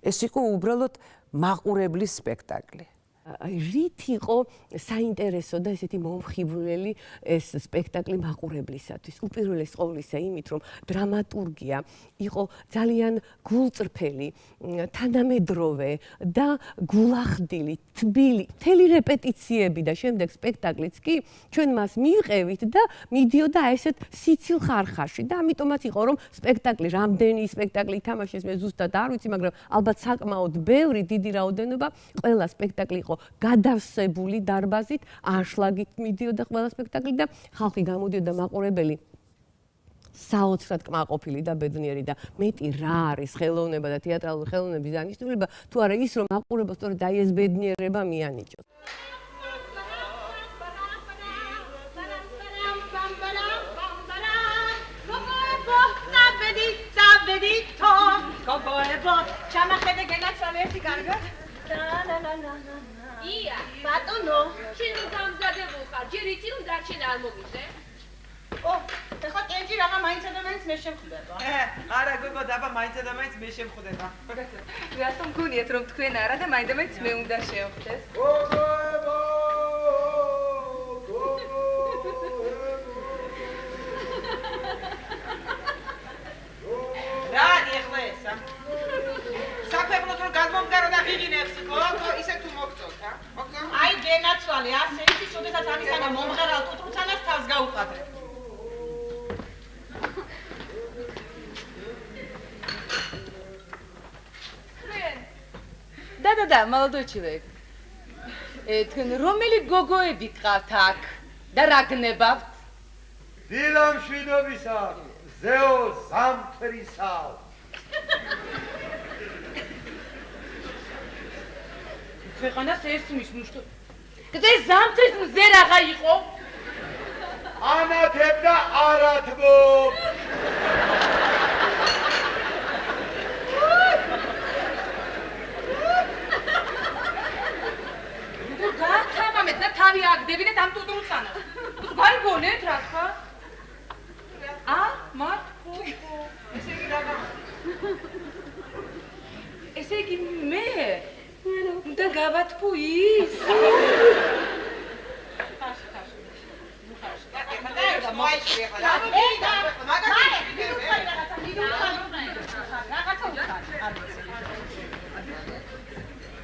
E: ეს იყო უბრალოდ მაყურებლის სპექტაკლი.
K: რით იყო საინტერესო და ესეთი მომხიბვლელი ეს სპექტაკლი მაყურებლისათვის. უპირველეს ყოვლისა იმით, რომ დრამატურგია იყო ძალიან გულწრფელი, თანამედროვე და გულახდილი, თბილი. მთელი რეპეტიციები და შემდეგ სპექტაკლიც კი ჩვენ მას მიიყევით და მიდიოდა ესეთ სიცილ ხარხარში და ამიტომაც იყო რომ სპექტაკლი რამდენი სპექტაკლი ითამაშეს მე ზუსტად არ ვიცი, მაგრამ ალბათ საკმაოდ ბევრი დიდი რაოდენობა ყველა სპექტაკლი იყო გადავსებული დარბაზით, ანშლაგით მიდიოდა ყველა სპექტაკლი და ხალხი გამოდიოდა მაყურებელი საოცრად კმაყოფილი და ბედნიერი და მეტი რა არის ხელოვნება და თეატრალური ხელოვნების დანიშნულება, თუ არა ის რომ მაყურებელს სწორედ აი ეს ბედნიერება მიანიჭოს.
I: გოგოებო, ჩამახედე გენაცვალე ერთი კარგად?
B: ია,
I: ბატონო,
B: შენ გამზადებულ ხარ, ჯერ იცი რომ დარჩენ არ მოგიწე?
I: ეხლა კენჭი რაღა მაინც და მაინც მე შემხვდება.
C: არა გოგო, დაბა მაინც და მაინც მე შემხვდება.
H: რატომ გონიათ რომ თქვენ არა და მაინც და მაინც მე უნდა შევხვდეს?
A: გოგოებო!
C: რა ეხლა ესა? საქმებროს რომ გადმომგარო და ღიღინებს, გოგო, ისე თუ მოგწონთ, ა? მოგწონთ?
I: აი გენაცვალე, ასე იცი, შესაძაც ამისანა მომღერალ ტუტრუცანას თავს გაუყადრე.
H: და, молодой человек. თქვენ რომელი გოგოები გყავთ აქ და რა გნებავთ?
A: დილამ შვიდობისა, ზეო ზამთრისა.
H: ქვეყანას ესმის მუშტო. გძე ზამთრის მზე რაღა იყო?
A: ანათებ და არათბობ.
H: გაათამამეთ და თავი აგდებინეთ ამ ტუტრუცანას. გაიგონეთ რა თქვა? ესე იგი მე უნდა გავათბო ის?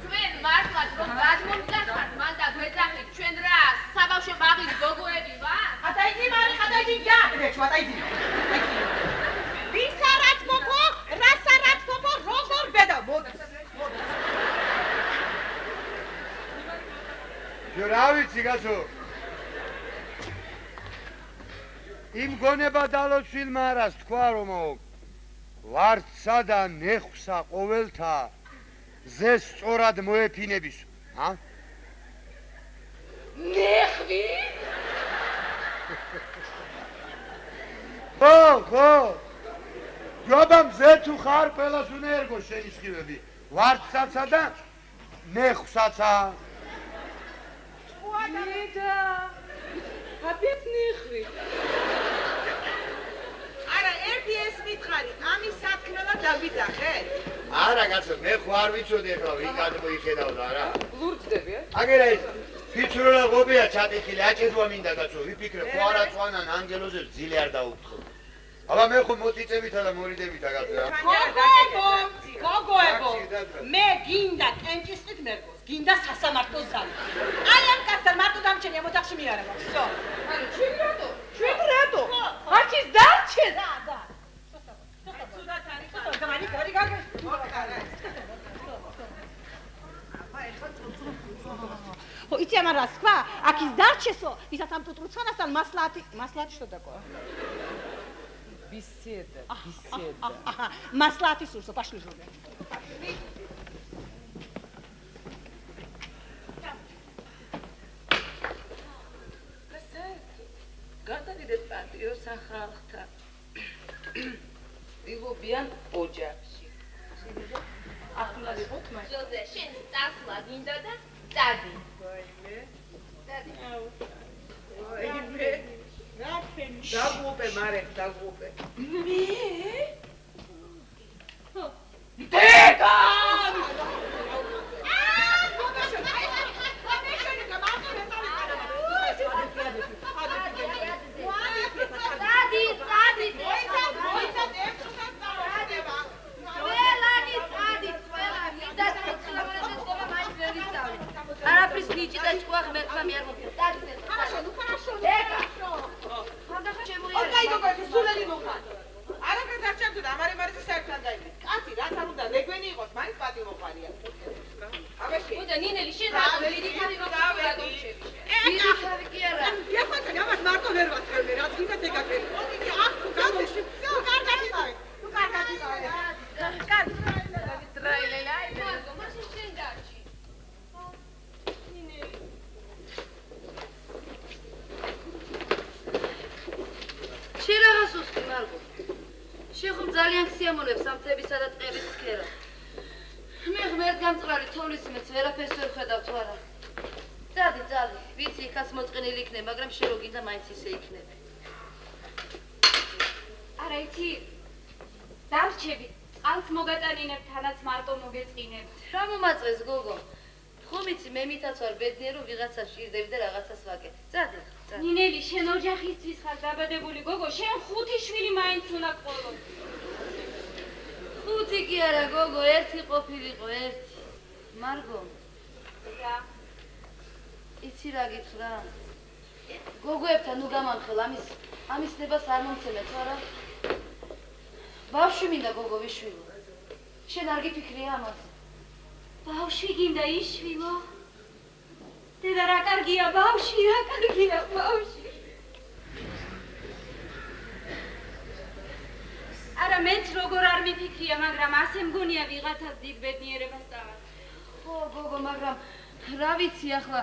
D: ჩვენ მართლაც რომ გადმომწახართ, მან და გვეძახით ჩვენ რა საბავშვო ბაღის გოგოები ვარ?
C: ხადაიძი მარი, ხადაიძი ჯა. ხადაიძი. ვისა რაც გოგო, რასა რაც გოგო, როგორ ბედა მოდის.
A: რა ვიცი კაცო. იმ გონება დალოცვილმა არას თქვა რომ ვარდსა და ნეხვსა ყოველთა ზე სწორად მოეფინების, ა?
D: ნეხვი?
A: ხო. ჯობა მზე თუ ხარ, ყველას უნდა ერგო შენი სხივები. ვარდსაცა და ნეხვსაცა.
H: მიდა. აბეთ ნეხვი.
C: არა, ერთი ეს მითხარი, ამის საქმელა დაგვიძახეთ?
A: არა კაცო, მე ხო არ ვიცოდი ახლა ვინ გადმოიხედავდა რა.
H: ლურჯდები,
A: აგერა ეს ფიცრულა ღობია ჩატეხილი, აჭედვა მინდა კაცო, ვიფიქრე, ხო არა წვანან ანგელოზებს ძილი არ დაუთხო. აბა მე ხო მოწიწებითა და მორიდებითა კაცო რა.
C: გოგოებო, მე გინდა კენჭისყით მერგოს, გინდა სასამართლოს ზალი. აი ამ კაცთან მარტო დამჩენია მოთახში მიარება. всё.
H: ანუ ჩვენ რატო? აქის დარჩენ.
C: და. სუდათ არის. გარი გარი. ო იცი ამან რას თქვა? აქის დარჩესო, ვისაც ამ ტუტრუცხანასთან მასლათი что такое?
H: ბისედა.
C: Маслаты сурсо, пошли журы.
H: გადავიდეთ პატიო სახალხთან. დილობიან ოჯახში. ახლა ვიყოთ მას.
D: ზოზე, შენ წასვლა გინდა და წადი.
H: წადი. დაგუპე, მარეხ, დაგუპე. მე? დედა!
B: არაფრის ნიჭი და ჭკუა ღმერთმა მიარ მოფიქრა.
C: Хорошо, ну хорошо.
B: ეკა. ხანდახან შემოიარა.
C: ოკეი, გოგო, სულელი მოხარ. არა გადარჩათ და ამარე საერთოდ დაიმე. კაცი, რაც არ უნდა რეგვენი იყოს, მაინც პატი მოხარია. აბეში.
B: ოდა ნინელი შენ რა ველი ხარი გოგოები. ვირი კი არა.
C: ეხლა ამას მარტო ვერ ვაწყებდი, რაც გინდა ეგაფერი. ოდიდი, აქ თუ გასეში. всё, კარგად იყავი. თუ კარგად იყავი. კარგი.
B: ტრაილელაი, მაშინ შენ დარჩი. შენ რაღაც უსკი მარგო. შენ ხომ ძალიან ქსიამოვნებს ამ თებისა და ტყეების ცქერა. მე ღმერთ გამწყალი თოვლის მეც ვერაფერს ვერ ხედავ თუ არა. წადი, ვიცი იქაც მოწყენილი იქნება, მაგრამ შენ რო გინდა მაინც ისე იქნება.
J: არა, იცი, დამრჩები, წყალს მოგატანინებ, თანაც მარტო მოგეწყინებ.
B: რა მომაწეს გოგო? ხომ იცი მე მითაც ვარ ბედნიერი რომ ვიღაცას ჟირდები და რაღაცას ვაკეთებ. წადი.
J: ნინელი, შენ ოჯახისთვის ხარ დაბადებული გოგო, შენ 5 შვილი მაინც უნდა გყოლო.
B: 5 კი არა გოგო, 1 ყოფილიყო, 1. მარგო.
J: და
B: იცი რა გითხრა? გოგოებთან ნუ გამამხელ, ამის ნებას არ მომცემე თუ არა? ბავშვი მინდა გოგო ვიშვილო. შენ არ გიფიქრია ამას?
J: ბავშვი გინდა იშვილო? დედა რა კარგია ბავშვი, რა კარგია ბავშვი. არა, მეც როგორ არ მიფიქრია, მაგრამ ასე მგონია ვიღაცას დიდ ბედნიერებას დავარ.
B: ხო, გოგო, მაგრამ რა ვიცი ახლა,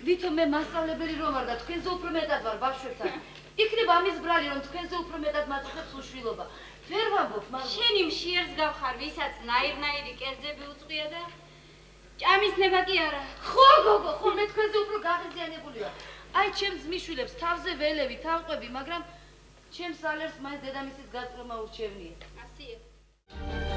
B: ვითომ მე მასწავლებელი რომ ვარ და თქვენზე უფრო მეტად ვარ ბავშვებთან. იქნება ამის ბრალი, რომ თქვენზე უფრო მეტად მაწუხებს უშვილობა. ვერ ვამბობ, მაგრამ
J: შენი მშიერს გავხარ, ვისაც ნაირ-ნაირი კერძები უწყია და ჭამისნება კი არა.
B: ხო, გოგო, ხო, მე თქვენზე უფრო გაღიზიანებული ვარ. აი, ჩემს მიშვილებს თავზე ველები, თავყვები, მაგრამ ჩემს ალერს მაინც დედამისის გაწვრომა ურჩევნია.
J: ასია.